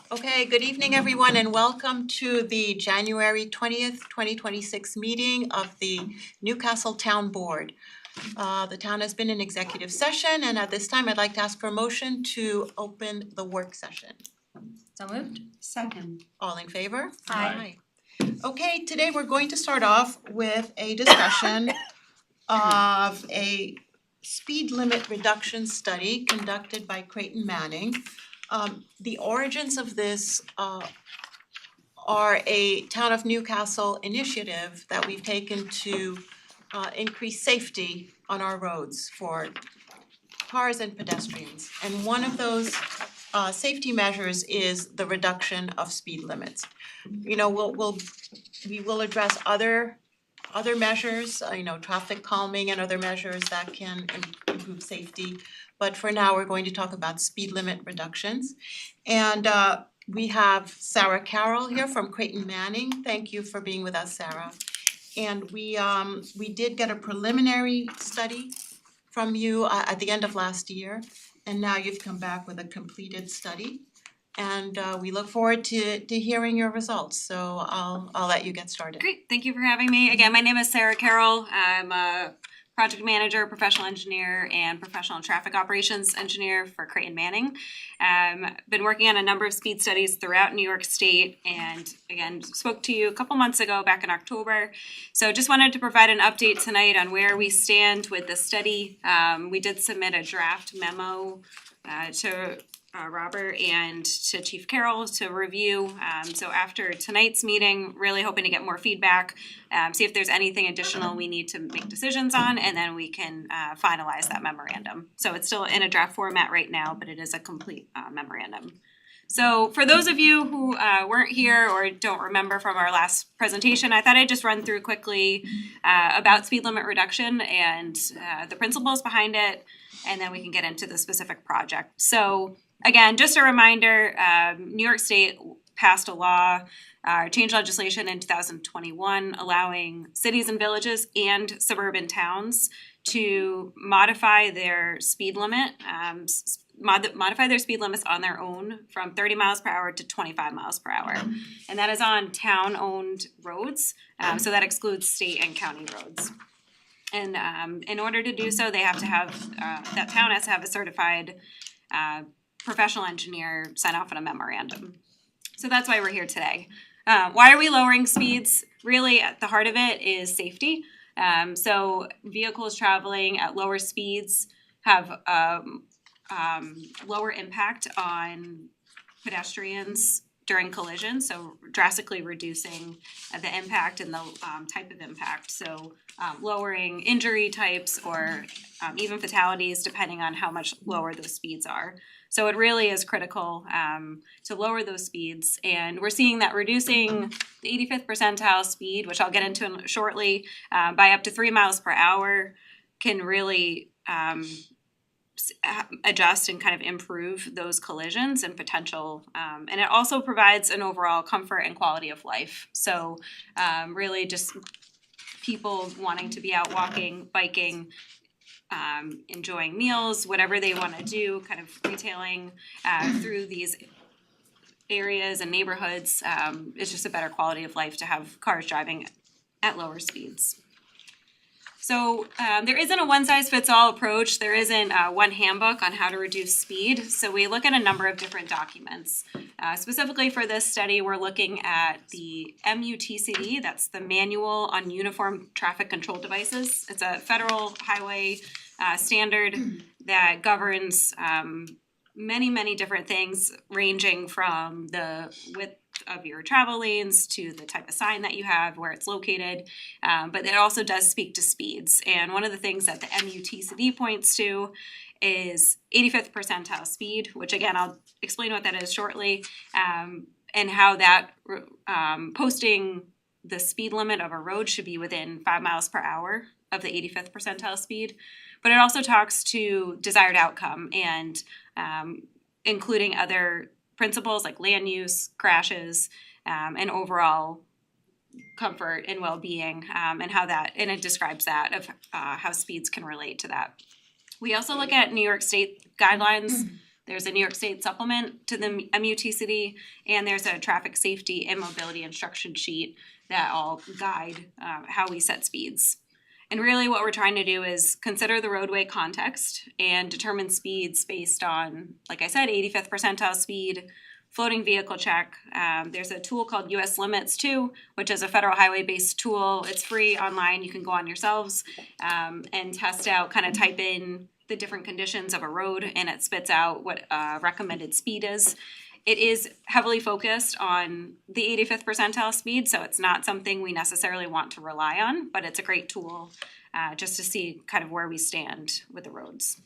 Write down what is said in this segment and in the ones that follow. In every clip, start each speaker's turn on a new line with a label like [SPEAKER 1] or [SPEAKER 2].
[SPEAKER 1] Okay, good evening, everyone, and welcome to the January 20th, 2026 meeting of the Newcastle Town Board. The town has been in executive session, and at this time, I'd like to ask for a motion to open the work session.
[SPEAKER 2] So moved.
[SPEAKER 3] Second.
[SPEAKER 1] All in favor?
[SPEAKER 2] Aye.
[SPEAKER 1] Okay, today we're going to start off with a discussion of a speed limit reduction study conducted by Creighton Manning. The origins of this are a Town of Newcastle initiative that we've taken to increase safety on our roads for cars and pedestrians. And one of those safety measures is the reduction of speed limits. You know, we will address other measures, traffic calming and other measures that can improve safety. But for now, we're going to talk about speed limit reductions. And we have Sarah Carroll here from Creighton Manning. Thank you for being with us, Sarah. And we did get a preliminary study from you at the end of last year. And now you've come back with a completed study. And we look forward to hearing your results. So I'll let you get started.
[SPEAKER 2] Great, thank you for having me. Again, my name is Sarah Carroll. I'm a project manager, professional engineer, and professional traffic operations engineer for Creighton Manning. Been working on a number of speed studies throughout New York State, and again, spoke to you a couple months ago, back in October. So just wanted to provide an update tonight on where we stand with the study. We did submit a draft memo to Robert and to Chief Carroll to review. So after tonight's meeting, really hoping to get more feedback, see if there's anything additional we need to make decisions on, and then we can finalize that memorandum. So it's still in a draft format right now, but it is a complete memorandum. So for those of you who weren't here or don't remember from our last presentation, I thought I'd just run through quickly about speed limit reduction and the principles behind it, and then we can get into the specific project. So again, just a reminder, New York State passed a law, changed legislation in 2021, allowing cities and villages and suburban towns to modify their speed limit, modify their speed limits on their own from 30 miles per hour to 25 miles per hour. And that is on town-owned roads, so that excludes state and county roads. And in order to do so, they have to have, that town has to have a certified professional engineer sign off on a memorandum. So that's why we're here today. Why are we lowering speeds? Really, at the heart of it is safety. So vehicles traveling at lower speeds have lower impact on pedestrians during collisions, so drastically reducing the impact and the type of impact. So lowering injury types or even fatalities depending on how much lower those speeds are. So it really is critical to lower those speeds, and we're seeing that reducing the 85th percentile speed, which I'll get into shortly, by up to 3 miles per hour can really adjust and kind of improve those collisions and potential, and it also provides an overall comfort and quality of life. So really just people wanting to be out walking, biking, enjoying meals, whatever they want to do, kind of retailing through these areas and neighborhoods. It's just a better quality of life to have cars driving at lower speeds. So there isn't a one-size-fits-all approach. There isn't one handbook on how to reduce speed. So we look at a number of different documents. Specifically for this study, we're looking at the MUTCD, that's the Manual on Uniform Traffic Control Devices. It's a federal highway standard that governs many different things, ranging from the width of your travel lanes to the type of sign that you have, where it's located, but it also does speak to speeds. And one of the things that the MUTCD points to is 85th percentile speed, which again, I'll explain what that is shortly, and how that posting the speed limit of a road should be within 5 miles per hour of the 85th percentile speed. But it also talks to desired outcome and including other principles like land use, crashes, and overall comfort and well-being, and how that, and it describes that of how speeds can relate to that. We also look at New York State guidelines There's a New York State supplement to the MUTCD, and there's a traffic safety and mobility instruction sheet that all guide how we set speeds. And really what we're trying to do is consider the roadway context and determine speeds based on, like I said, 85th percentile speed, floating vehicle check. There's a tool called US Limits too, which is a federal highway-based tool. It's free online. You can go on yourselves and test out, kind of type in the different conditions of a road, and it spits out what recommended speed is. It is heavily focused on the 85th percentile speed, so it's not something we necessarily want to rely on, but it's a great tool just to see kind of where we stand with the roads.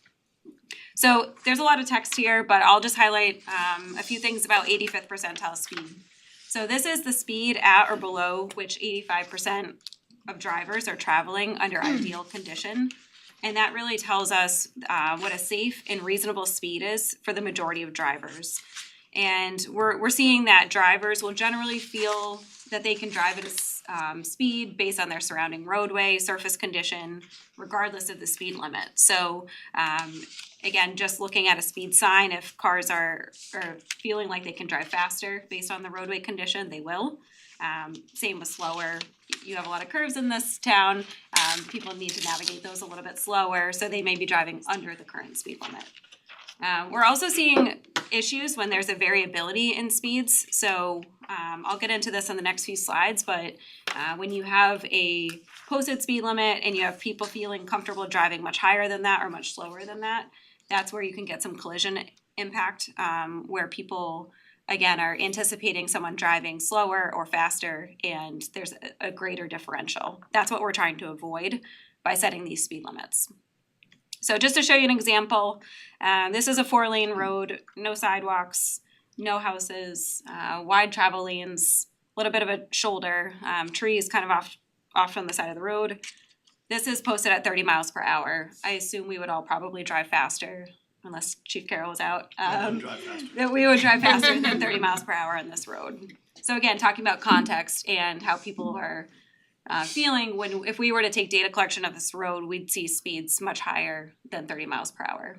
[SPEAKER 2] So there's a lot of text here, but I'll just highlight a few things about 85th percentile speed. So this is the speed at or below which 85% of drivers are traveling under ideal condition. And that really tells us what a safe and reasonable speed is for the majority of drivers. And we're seeing that drivers will generally feel that they can drive at a speed based on their surrounding roadway, surface condition, regardless of the speed limit. So again, just looking at a speed sign, if cars are feeling like they can drive faster based on the roadway condition, they will. Same with slower. You have a lot of curves in this town. People need to navigate those a little bit slower, so they may be driving under the current speed limit. We're also seeing issues when there's a variability in speeds. So I'll get into this in the next few slides, but when you have a posted speed limit and you have people feeling comfortable driving much higher than that or much slower than that, that's where you can get some collision impact, where people, again, are anticipating someone driving slower or faster, and there's a greater differential. That's what we're trying to avoid by setting these speed limits. So just to show you an example, this is a 4-lane road, no sidewalks, no houses, wide travel lanes, a little bit of a shoulder, trees kind of off on the side of the road. This is posted at 30 miles per hour. I assume we would all probably drive faster, unless Chief Carroll was out. That we would drive faster than 30 miles per hour on this road. So again, talking about context and how people are feeling if we were to take data collection of this road, we'd see speeds much higher than 30 miles per hour.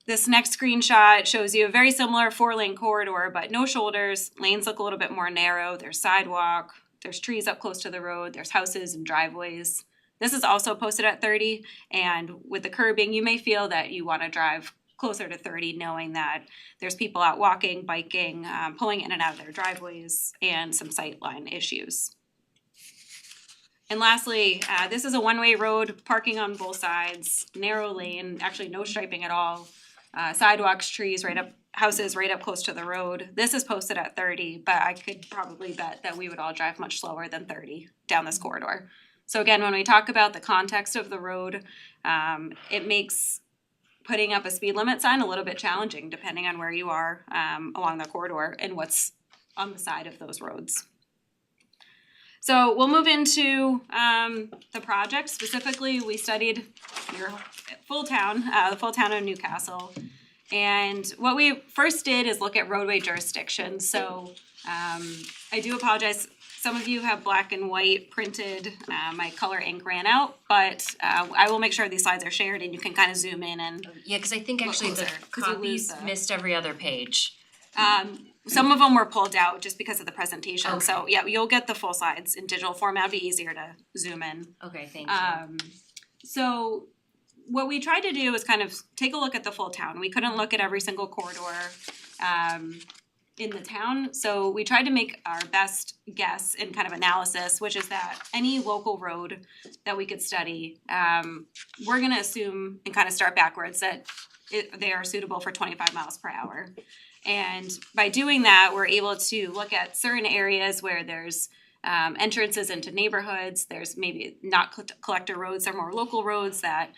[SPEAKER 2] This next screenshot shows you a very similar 4-lane corridor, but no shoulders. Lanes look a little bit more narrow. There's sidewalk. There's trees up close to the road. There's houses and driveways. This is also posted at 30, and with the curbing, you may feel that you want to drive closer to 30, knowing that there's people out walking, biking, pulling in and out of their driveways, and some sightline issues. And lastly, this is a one-way road, parking on both sides, narrow lane, actually no striping at all, sidewalks, trees, houses right up close to the road. This is posted at 30, but I could probably bet that we would all drive much slower than 30 down this corridor. So again, when we talk about the context of the road, it makes putting up a speed limit sign a little bit challenging depending on where you are along the corridor and what's on the side of those roads. So we'll move into the project. Specifically, we studied your full town, the full town of Newcastle. And what we first did is look at roadway jurisdiction. So I do apologize. Some of you have black and white printed. My color ink ran out, but I will make sure these slides are shared and you can kind of zoom in and
[SPEAKER 3] Yeah, because I think actually the copies missed every other page.
[SPEAKER 2] Some of them were pulled out just because of the presentation.
[SPEAKER 3] Okay.
[SPEAKER 2] So yeah, you'll get the full slides in digital format. It'll be easier to zoom in.
[SPEAKER 3] Okay, thank you.
[SPEAKER 2] So what we tried to do is kind of take a look at the full town. We couldn't look at every single corridor in the town. So we tried to make our best guess in kind of analysis, which is that any local road that we could study, we're going to assume and kind of start backwards that they are suitable for 25 miles per hour. And by doing that, we're able to look at certain areas where there's entrances into neighborhoods. There's maybe not collector roads, they're more local roads that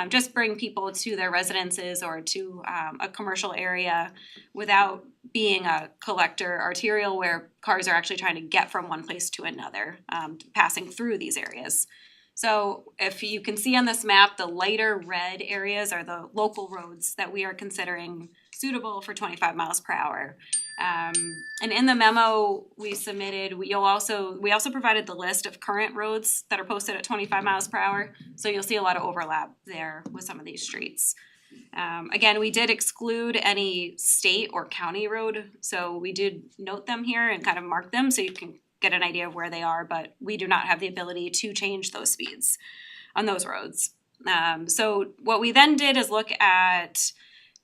[SPEAKER 2] just bring people to their residences or to a commercial area without being a collector arterial where cars are actually trying to get from one place to another, passing through these areas. So if you can see on this map, the lighter red areas are the local roads that we are considering suitable for 25 miles per hour. And in the memo we submitted, we also provided the list of current roads that are posted at 25 miles per hour. So you'll see a lot of overlap there with some of these streets. Again, we did exclude any state or county road, so we did note them here and kind of mark them so you can get an idea of where they are, but we do not have the ability to change those speeds on those roads. So what we then did is look at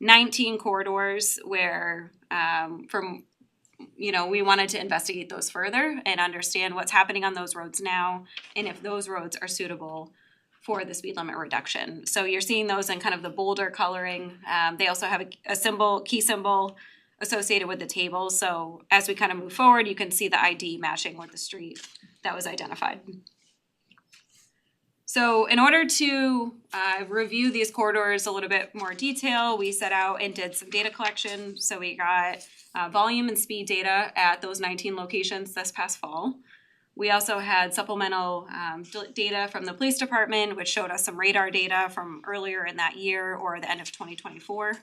[SPEAKER 2] 19 corridors where we wanted to investigate those further and understand what's happening on those roads now and if those roads are suitable for the speed limit reduction. So you're seeing those in kind of the bolder coloring. They also have a key symbol associated with the table. So as we kind of move forward, you can see the ID matching with the street that was identified. So in order to review these corridors a little bit more detail, we set out and did some data collection. So we got volume and speed data at those 19 locations this past fall. We also had supplemental data from the police department, which showed us some radar data from earlier in that year or the end of 2024.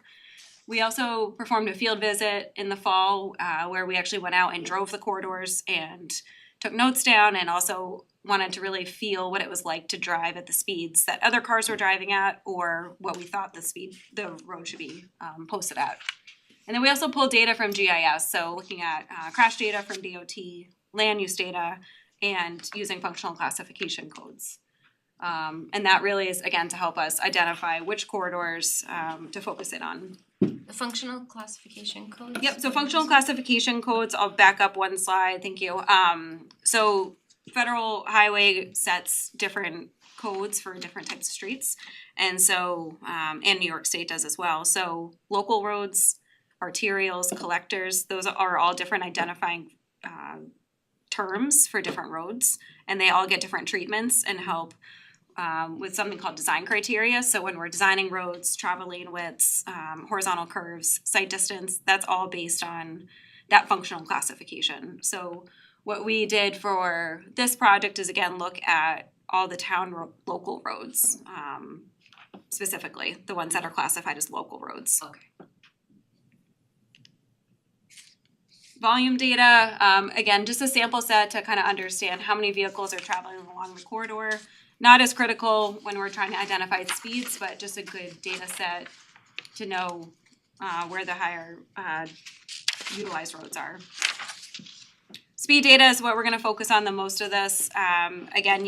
[SPEAKER 2] We also performed a field visit in the fall where we actually went out and drove the corridors and took notes down, and also wanted to really feel what it was like to drive at the speeds that other cars were driving at or what we thought the road should be posted at. And then we also pulled data from GIS, so looking at crash data from DOT, land use data, and using functional classification codes. And that really is, again, to help us identify which corridors to focus in on.
[SPEAKER 3] The functional classification codes?
[SPEAKER 2] Yep, so functional classification codes, I'll back up one slide, thank you. So federal highway sets different codes for different types of streets. And so, and New York State does as well. So local roads, arterials, collectors, those are all different identifying terms for different roads. And they all get different treatments and help with something called design criteria. So when we're designing roads, travel lane widths, horizontal curves, sight distance, that's all based on that functional classification. So what we did for this project is, again, look at all the town local roads, specifically the ones that are classified as local roads.
[SPEAKER 3] Okay.
[SPEAKER 2] Volume data, again, just a sample set to kind of understand how many vehicles are traveling along the corridor. Not as critical when we're trying to identify speeds, but just a good data set to know where the higher utilized roads are. Speed data is what we're going to focus on the most of this. Again,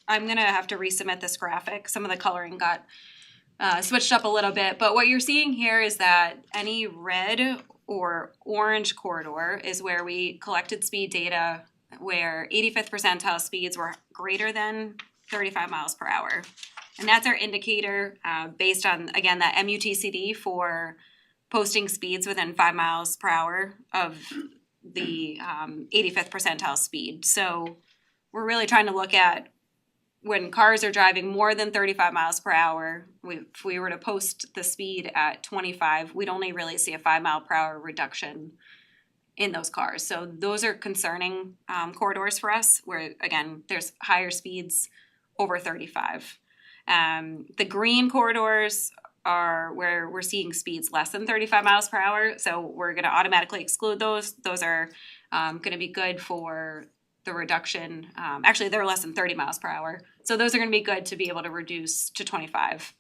[SPEAKER 2] I'm going to have to resubmit this graphic. Some of the coloring got switched up a little bit, but what you're seeing here is that any red or orange corridor is where we collected speed data where 85th percentile speeds were greater than 35 miles per hour. And that's our indicator based on, again, that MUTCD for posting speeds within 5 miles per hour of the 85th percentile speed. So we're really trying to look at when cars are driving more than 35 miles per hour, if we were to post the speed at 25, we'd only really see a 5 mile per hour reduction in those cars. So those are concerning corridors for us where, again, there's higher speeds over 35. The green corridors are where we're seeing speeds less than 35 miles per hour. So we're going to automatically exclude those. Those are going to be good for the reduction. Actually, they're less than 30 miles per hour. So those are going to be good to be able to reduce to 25.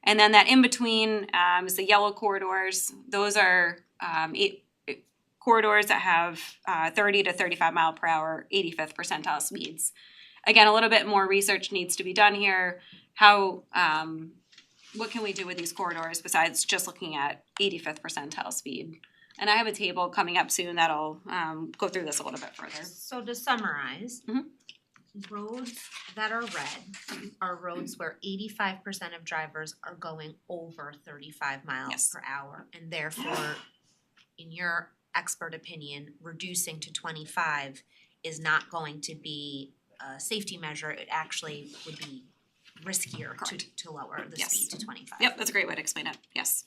[SPEAKER 2] And then that in between is the yellow corridors. Those are corridors that have 30 to 35 mile per hour, 85th percentile speeds. Again, a little bit more research needs to be done here. What can we do with these corridors besides just looking at 85th percentile speed? And I have a table coming up soon that'll go through this a little bit further.
[SPEAKER 4] So to summarize, roads that are red are roads where 85% of drivers are going over 35 miles per hour, and therefore, in your expert opinion, reducing to 25 is not going to be a safety measure. It actually would be riskier to lower the speed to 25.
[SPEAKER 2] Yep, that's a great way to explain it. Yes.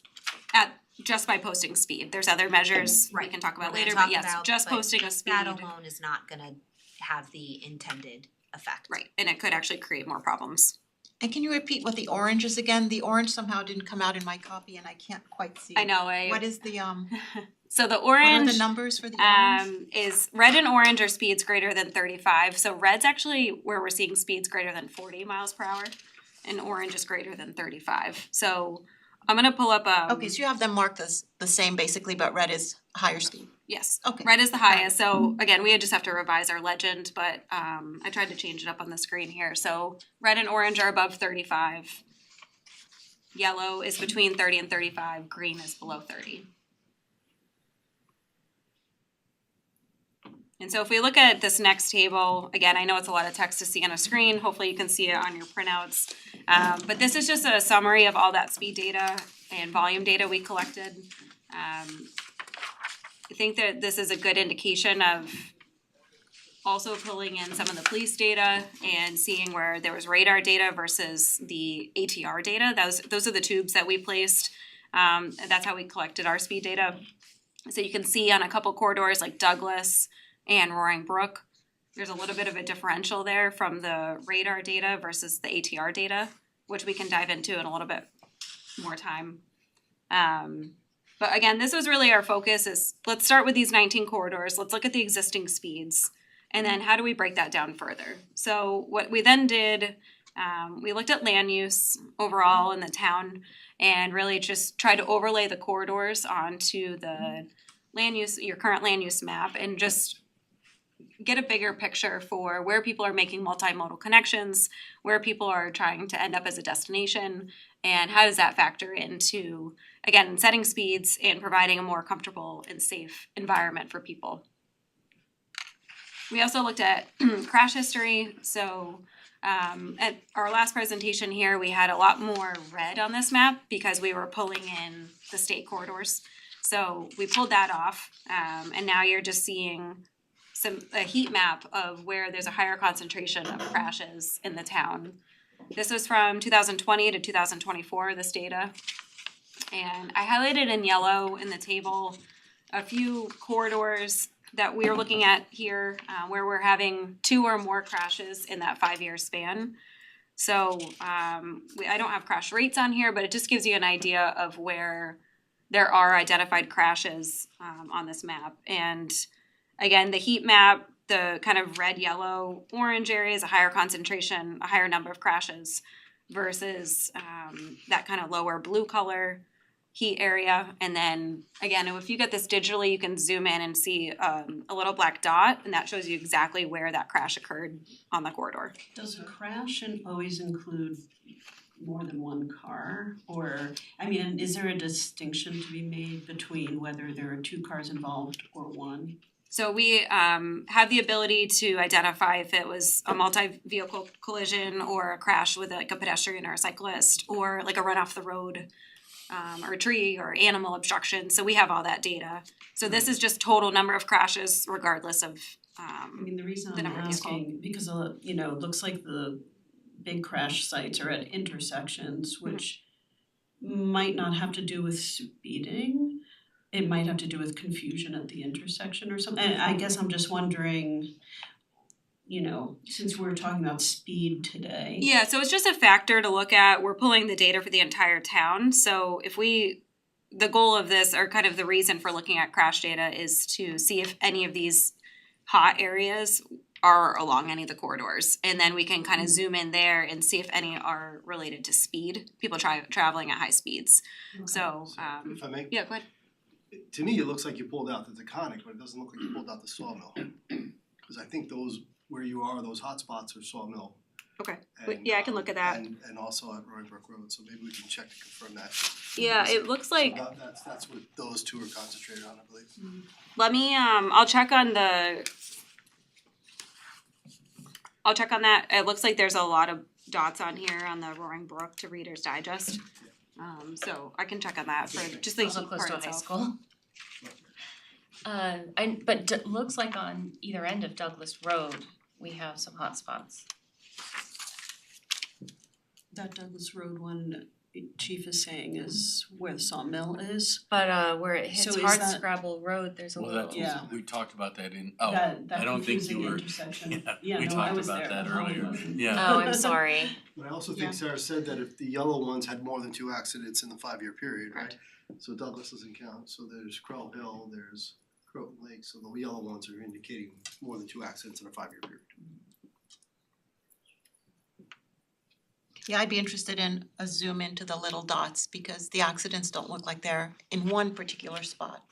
[SPEAKER 2] Just by posting speed. There's other measures we can talk about later, but yes, just posting a speed.
[SPEAKER 4] That alone is not gonna have the intended effect.
[SPEAKER 2] Right, and it could actually create more problems.
[SPEAKER 1] And can you repeat what the orange is again? The orange somehow didn't come out in my copy and I can't quite see it.
[SPEAKER 2] I know.
[SPEAKER 1] What is the
[SPEAKER 2] So the
[SPEAKER 1] what are
[SPEAKER 2] orange
[SPEAKER 1] the numbers for the orange?
[SPEAKER 2] is red and orange are speeds greater than 35. So red's actually where we're seeing speeds greater than 40 miles per hour, and orange is greater than 35. So I'm gonna pull up
[SPEAKER 1] Okay, so you have them marked as the same basically, but red is higher speed.
[SPEAKER 2] yes,
[SPEAKER 1] Okay.
[SPEAKER 2] red is the highest, so again, we just have to revise our legend, but I tried to change it up on the screen here, so red and orange are above 35. Yellow is between 30 and 35, green is below 30. And so if we look at this next table, again, I know it's a lot of text to see on a screen, hopefully you can see it on your printouts. But this is just a summary of all that speed data and volume data we collected. I think that this is a good indication of also pulling in some of the police data and seeing where there was radar data versus the ATR data. Those are the tubes that we placed. And that's how we collected our speed data. So you can see on a couple corridors like Douglas and Roaring Brook, there's a little bit of a differential there from the radar data versus the ATR data, which we can dive into in a little bit more time. But again, this was really our focus is let's start with these 19 corridors. Let's look at the existing speeds. And then how do we break that down further? So what we then did, we looked at land use overall in the town and really just tried to overlay the corridors onto the land use, your current land use map, and just get a bigger picture for where people are making multimodal connections, where people are trying to end up as a destination, and how does that factor into, again, setting speeds and providing a more comfortable and safe environment for people. We also looked at crash history. So at our last presentation here, we had a lot more red on this map because we were pulling in the state corridors. So we pulled that off, and now you're just seeing a heat map of where there's a higher concentration of crashes in the town. This was from 2020 to 2024, this data. And I highlighted in yellow in the table a few corridors that we are looking at here where we're having 2 or more crashes in that 5-year span. So I don't have crash rates on here, but it just gives you an idea of where there are identified crashes on this map. And again, the heat map, the kind of red, yellow, orange areas, a higher concentration, a higher number of crashes versus that kind of lower blue color heat area. And then again, if you get this digitally, you can zoom in and see a little black dot, and that shows you exactly where that crash occurred on the corridor.
[SPEAKER 5] Does a crash always include more than one car? Or, I mean, is there a distinction to be made between whether there are 2 cars involved or 1?
[SPEAKER 2] So we have the ability to identify if it was a multi-vehicle collision or a crash with like a pedestrian or a cyclist or like a run off the road or a tree or animal obstruction. So we have all that data. So this is just total number of crashes regardless of
[SPEAKER 5] I mean, the reason
[SPEAKER 2] the
[SPEAKER 5] I'm
[SPEAKER 2] number of
[SPEAKER 5] asking, because it looks like the big crash sites are at intersections, which might not have to do with speeding. It might have to do with confusion at the intersection or something. And I guess I'm just wondering, since we're talking about speed today.
[SPEAKER 2] Yeah, so it's just a factor to look at. We're pulling the data for the entire town. So the goal of this, or kind of the reason for looking at crash data, is to see if any of these hot areas are along any of the corridors. And then we can kind of zoom in there and see if any are related to speed, people traveling at high speeds.
[SPEAKER 5] Okay.
[SPEAKER 2] So,
[SPEAKER 6] If I may,
[SPEAKER 2] yeah, go ahead.
[SPEAKER 6] to me, it looks like you pulled out the Taconic, but it doesn't look like you pulled out the Sawmill. Cause I think those, where you are, those hotspots are Sawmill.
[SPEAKER 2] Okay.
[SPEAKER 6] And,
[SPEAKER 2] Yeah, I can look at that.
[SPEAKER 6] And also at Roaring Brook Road, so maybe we can check to confirm that.
[SPEAKER 2] Yeah, it looks like,
[SPEAKER 6] So that's what those 2 are concentrated on, I believe.
[SPEAKER 2] let me, I'll check on that. It looks like there's a lot of dots on here on the Roaring Brook to Reader's Digest. So I can check on that for just the
[SPEAKER 3] Also
[SPEAKER 2] heat
[SPEAKER 3] close
[SPEAKER 2] part
[SPEAKER 3] to a high
[SPEAKER 2] itself.
[SPEAKER 3] school. But it looks like on either end of Douglas Road, we have some hotspots.
[SPEAKER 5] That Douglas Road one, Chief is saying is where the Sawmill is.
[SPEAKER 3] But where it hits
[SPEAKER 5] So is
[SPEAKER 3] Hardscrabble Road, there's a
[SPEAKER 7] Well,
[SPEAKER 3] little.
[SPEAKER 7] that's,
[SPEAKER 5] Yeah.
[SPEAKER 7] we talked about that in,
[SPEAKER 5] That
[SPEAKER 7] I don't think
[SPEAKER 5] confusing
[SPEAKER 7] you were,
[SPEAKER 5] intersection.
[SPEAKER 7] yeah, we
[SPEAKER 5] no, I
[SPEAKER 7] talked
[SPEAKER 5] was
[SPEAKER 7] about
[SPEAKER 5] there.
[SPEAKER 7] that
[SPEAKER 5] Holly
[SPEAKER 7] earlier,
[SPEAKER 5] wasn't.
[SPEAKER 7] yeah.
[SPEAKER 3] Oh, I'm sorry.
[SPEAKER 6] But I also
[SPEAKER 5] Yeah.
[SPEAKER 6] think Sarah said that if the yellow ones had more than 2 accidents in the 5-year period, right? So Douglas doesn't count, so there's Crow Hill, there's Croton Lake, so the yellow ones are indicating more than 2 accidents in a 5-year period.
[SPEAKER 1] Yeah, I'd be interested in a zoom into the little dots because the accidents don't look like they're in one particular spot.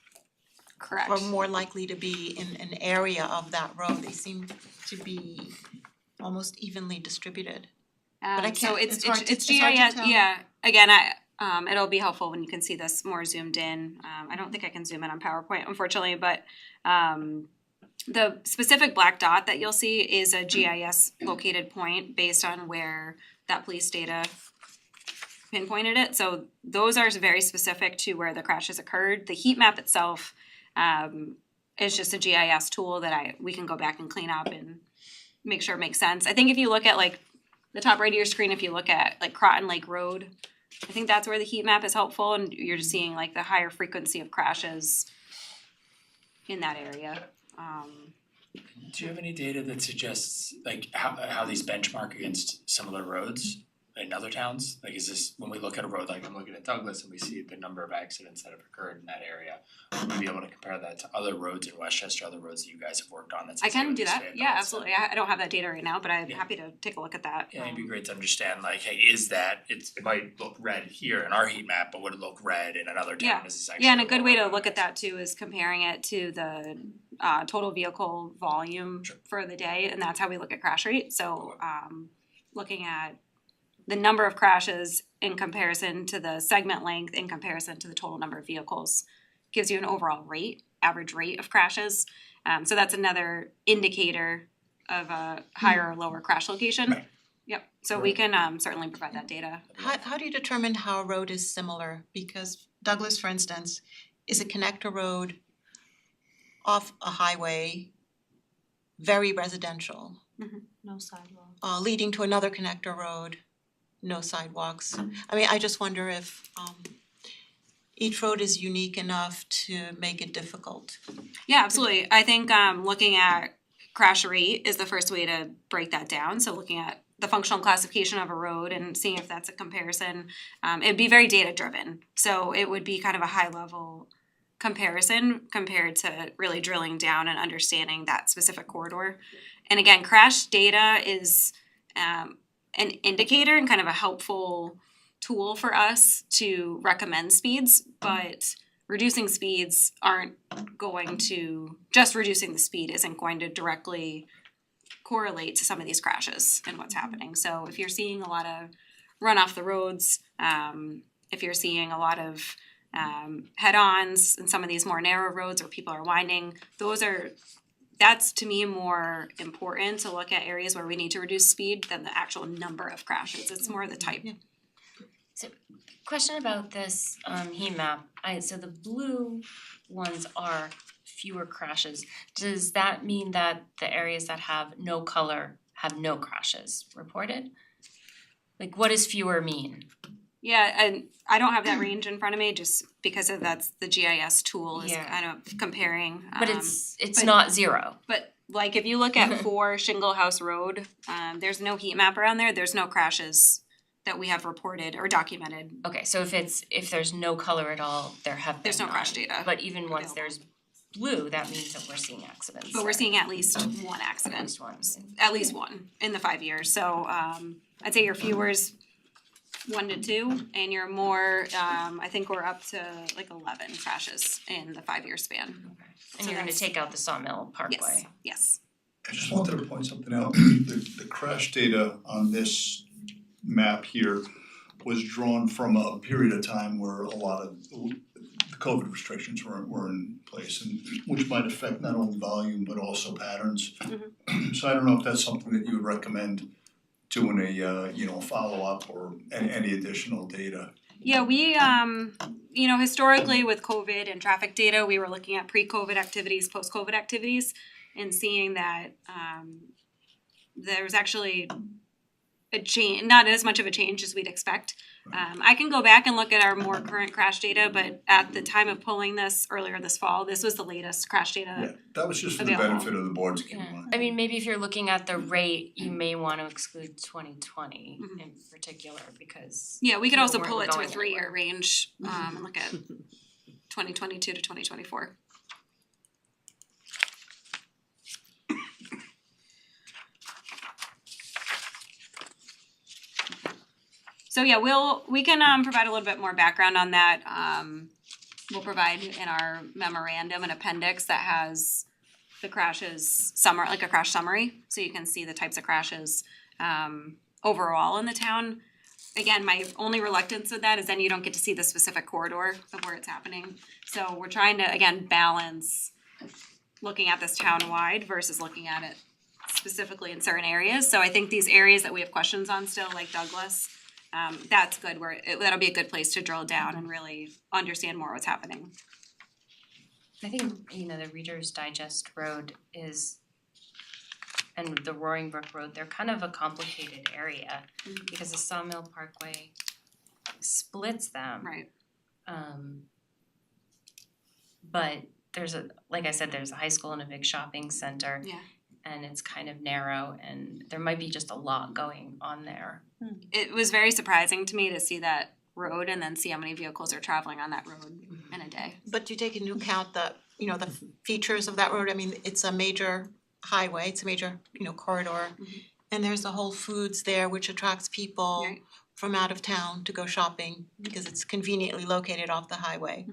[SPEAKER 2] Correct.
[SPEAKER 1] Or more likely to be in an area of that road. They seem to be almost evenly distributed. But I
[SPEAKER 2] So
[SPEAKER 1] can't-
[SPEAKER 2] it's
[SPEAKER 1] it's hard to-
[SPEAKER 2] it's
[SPEAKER 1] it's hard to
[SPEAKER 2] GIS,
[SPEAKER 1] tell.
[SPEAKER 2] yeah, again, it'll be helpful when you can see this more zoomed in. I don't think I can zoom in on PowerPoint unfortunately, but the specific black dot that you'll see is a GIS located point based on where that police data pinpointed it. So those are very specific to where the crashes occurred. The heat map itself is just a GIS tool that we can go back and clean up and make sure it makes sense. I think if you look at like the top right of your screen, if you look at like Croton Lake Road, I think that's where the heat map is helpful and you're just seeing like the higher frequency of crashes in that area.
[SPEAKER 7] Do you have any data that suggests like how these benchmark against similar roads in other towns? Like is this, when we look at a road, like I'm looking at Douglas and we see the number of accidents that have occurred in that area, would we be able to compare that to other roads in Westchester, other roads that you guys have worked on? That's
[SPEAKER 2] I can
[SPEAKER 7] with
[SPEAKER 2] do
[SPEAKER 7] these
[SPEAKER 2] that, yeah,
[SPEAKER 7] vehicles?
[SPEAKER 2] absolutely. I don't have that data right now, but I'm
[SPEAKER 7] Yeah.
[SPEAKER 2] happy to take a look at that.
[SPEAKER 7] Yeah, it'd be great to understand like, hey, is that, it might look red here in our heat map, but would it look red in another town?
[SPEAKER 2] Yeah.
[SPEAKER 7] Is this actually
[SPEAKER 2] Yeah, and a good way to
[SPEAKER 7] lower?
[SPEAKER 2] look at that too is comparing it to the total vehicle volume
[SPEAKER 7] Sure.
[SPEAKER 2] for the day, and that's how we look at crash rate. So looking at the number of crashes in comparison to the segment length in comparison to the total number of vehicles gives you an overall rate, average rate of crashes. So that's another indicator of a higher or lower crash location.
[SPEAKER 7] Right.
[SPEAKER 2] Yep, so we can certainly provide that data.
[SPEAKER 1] How do you determine how a road is similar? Because Douglas, for instance, is a connector road off a highway, very residential,
[SPEAKER 3] No sidewalk.
[SPEAKER 1] leading to another connector road, no sidewalks. I mean, I just wonder if each road is unique enough to make it difficult.
[SPEAKER 2] Yeah, absolutely. I think looking at crash rate is the first way to break that down. So looking at the functional classification of a road and seeing if that's a comparison. It'd be very data driven. So it would be kind of a high level comparison compared to really drilling down and understanding that specific corridor. And again, crash data is an indicator and kind of a helpful tool for us to recommend speeds, but reducing speeds aren't going to, just reducing the speed isn't going to directly correlate to some of these crashes and what's happening. So if you're seeing a lot of run off the roads, if you're seeing a lot of head-ons in some of these more narrow roads where people are winding, that's to me more important to look at areas where we need to reduce speed than the actual number of crashes. It's more the type.
[SPEAKER 3] Question about this heat map. So the blue ones are fewer crashes. Does that mean that the areas that have no color have no crashes reported? Like what does fewer mean?
[SPEAKER 2] Yeah, and I don't have that range in front of me just because that's the GIS tool is
[SPEAKER 3] Yeah.
[SPEAKER 2] kind of comparing.
[SPEAKER 3] But it's
[SPEAKER 2] but-
[SPEAKER 3] not zero.
[SPEAKER 2] But like if you look at 4 Shingle House Road, there's no heat map around there. There's no crashes that we have reported or documented.
[SPEAKER 3] Okay, so if there's no color at all, there have been
[SPEAKER 2] There's no crash
[SPEAKER 3] none.
[SPEAKER 2] data
[SPEAKER 3] But even once
[SPEAKER 2] available.
[SPEAKER 3] there's blue, that means that we're seeing accidents.
[SPEAKER 2] But we're
[SPEAKER 3] there.
[SPEAKER 2] seeing at least one
[SPEAKER 3] At
[SPEAKER 2] accident,
[SPEAKER 3] least one.
[SPEAKER 2] at least one in the 5 years. So I'd say your fewers 1 to 2, and your more, I think we're up to like 11 crashes in the 5-year span.
[SPEAKER 3] And
[SPEAKER 2] So
[SPEAKER 3] you're gonna
[SPEAKER 2] that's-
[SPEAKER 3] take out the Sawmill Parkway.
[SPEAKER 2] Yes.
[SPEAKER 8] I just wanted to point something out. The crash data on this map here was drawn from a period of time where a lot of the COVID restrictions were in place, and which might affect not only volume but also patterns. So I don't know if that's something that you would recommend doing a follow-up or any additional data.
[SPEAKER 2] Yeah, we historically with COVID and traffic data, we were looking at pre-COVID activities, post-COVID activities, and seeing that there was actually a change, not as much of a change as we'd expect. I can go back and look at our more current crash data, but at the time of pulling this earlier this fall, this was the latest crash data.
[SPEAKER 8] Yeah, that was just for the
[SPEAKER 2] Available.
[SPEAKER 8] benefit of the board to keep in
[SPEAKER 3] Yeah,
[SPEAKER 8] mind.
[SPEAKER 3] I mean, maybe if you're looking at the rate, you may wanna exclude 2020
[SPEAKER 2] Mhm.
[SPEAKER 3] in particular, because
[SPEAKER 2] Yeah, we could
[SPEAKER 3] People
[SPEAKER 2] also
[SPEAKER 3] weren't
[SPEAKER 2] pull it to a
[SPEAKER 3] going
[SPEAKER 2] 3-year
[SPEAKER 3] anywhere.
[SPEAKER 2] range and look at 2022 to 2024. So yeah, we can provide a little bit more background on that. We'll provide in our memorandum an appendix that has the crashes like a crash summary, so you can see the types of crashes overall in the town. Again, my only reluctance with that is then you don't get to see the specific corridor of where it's happening. So we're trying to, again, balance looking at this town-wide versus looking at it specifically in certain areas. So I think these areas that we have questions on still, like Douglas, that's good, that'll be a good place to drill down and really understand more what's happening.
[SPEAKER 3] I think, the Reader's Digest Road and the Roaring Brook Road, they're kind of a complicated area because the Sawmill Parkway splits them.
[SPEAKER 2] Right.
[SPEAKER 3] But like I said, there's a high school and a big shopping center.
[SPEAKER 2] Yeah.
[SPEAKER 3] And it's kind of narrow and there might be just a lot going on there.
[SPEAKER 2] It was very surprising to me to see that road and then see how many vehicles are traveling on that road in a day.
[SPEAKER 1] But you take into account the features of that road, I mean, it's a major highway, it's a major, corridor. And there's a Whole Foods there which attracts people
[SPEAKER 2] Right.
[SPEAKER 1] from out of town to go shopping because it's conveniently located off the highway.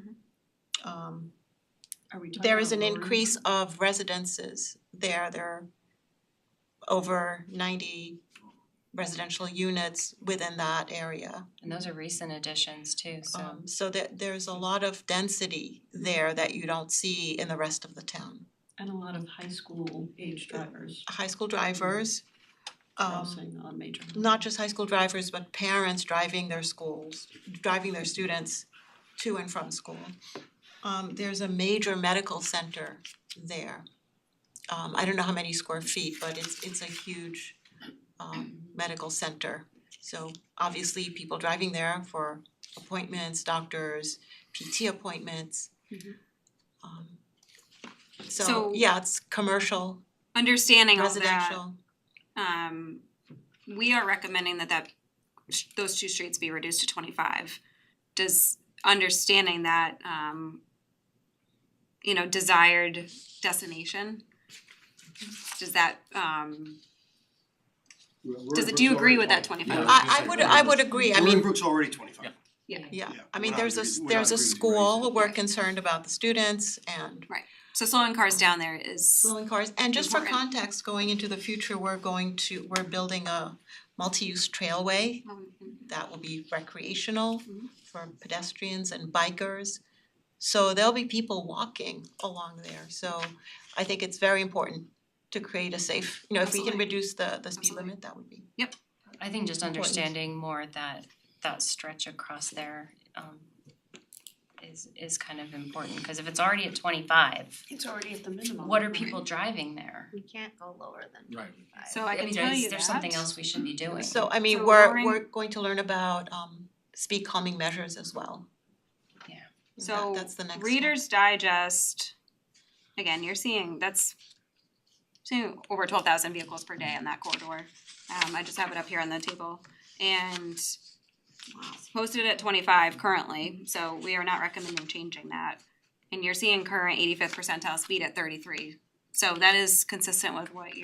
[SPEAKER 5] Are we talking
[SPEAKER 1] There is
[SPEAKER 5] about
[SPEAKER 1] an
[SPEAKER 5] Roaring
[SPEAKER 1] increase of residences there are over 90 residential units within that area.
[SPEAKER 3] And those are recent additions too, so.
[SPEAKER 1] So there's a lot of density there that you don't see in the rest of the town.
[SPEAKER 5] And a lot of high school age drivers
[SPEAKER 1] High school drivers,
[SPEAKER 5] crossing on major.
[SPEAKER 1] not just high school drivers, but parents driving their students to and from school. There's a major medical center there. I don't know how many square feet, but it's a huge medical center. So obviously people driving there for appointments, doctors, PT appointments.
[SPEAKER 2] So-
[SPEAKER 1] Yeah, it's commercial,
[SPEAKER 2] Understanding all that,
[SPEAKER 1] residential.
[SPEAKER 2] we are recommending that those two streets be reduced to 25. Does understanding that, desired destination, does that, do you agree with that 25?
[SPEAKER 7] Yeah.
[SPEAKER 1] I would agree, I mean,
[SPEAKER 6] Roaring Brook's already 25.
[SPEAKER 2] Yeah.
[SPEAKER 1] yeah,
[SPEAKER 6] Yeah,
[SPEAKER 1] I mean,
[SPEAKER 6] we're not
[SPEAKER 1] there's
[SPEAKER 6] agreeing- we're not
[SPEAKER 1] there's a
[SPEAKER 6] agreeing to
[SPEAKER 1] school,
[SPEAKER 6] raise it.
[SPEAKER 1] we're concerned about the students and
[SPEAKER 2] So slowing cars down there is,
[SPEAKER 1] slowing cars. And just for
[SPEAKER 2] Important.
[SPEAKER 1] context, going into the future, we're building a multi-use trailway that will be recreational for pedestrians and bikers. So there'll be people walking along there, so I think it's very important to create a safe, if we can
[SPEAKER 2] Absolutely.
[SPEAKER 1] reduce the speed
[SPEAKER 2] Absolutely.
[SPEAKER 1] limit, that would be.
[SPEAKER 3] I think just
[SPEAKER 1] Important.
[SPEAKER 3] understanding more that stretch across there is kind of important, cause if it's already at 25,
[SPEAKER 5] It's already at the minimum.
[SPEAKER 3] what are people driving there?
[SPEAKER 4] We can't go lower than
[SPEAKER 7] Right.
[SPEAKER 4] 25.
[SPEAKER 2] so I can tell you that.
[SPEAKER 3] There's something else we should be doing.
[SPEAKER 1] So I mean,
[SPEAKER 2] So
[SPEAKER 1] we're
[SPEAKER 2] lowering-
[SPEAKER 1] going to learn about speed calming measures as well.
[SPEAKER 3] Yeah.
[SPEAKER 2] So
[SPEAKER 1] That's the next step.
[SPEAKER 2] Reader's Digest, again, you're seeing over 12,000 vehicles per day in that corridor. I just have it up here on the table, and it's posted at 25 currently, so we are not recommending changing that. And you're seeing current 85th percentile speed at 33, so that is consistent with what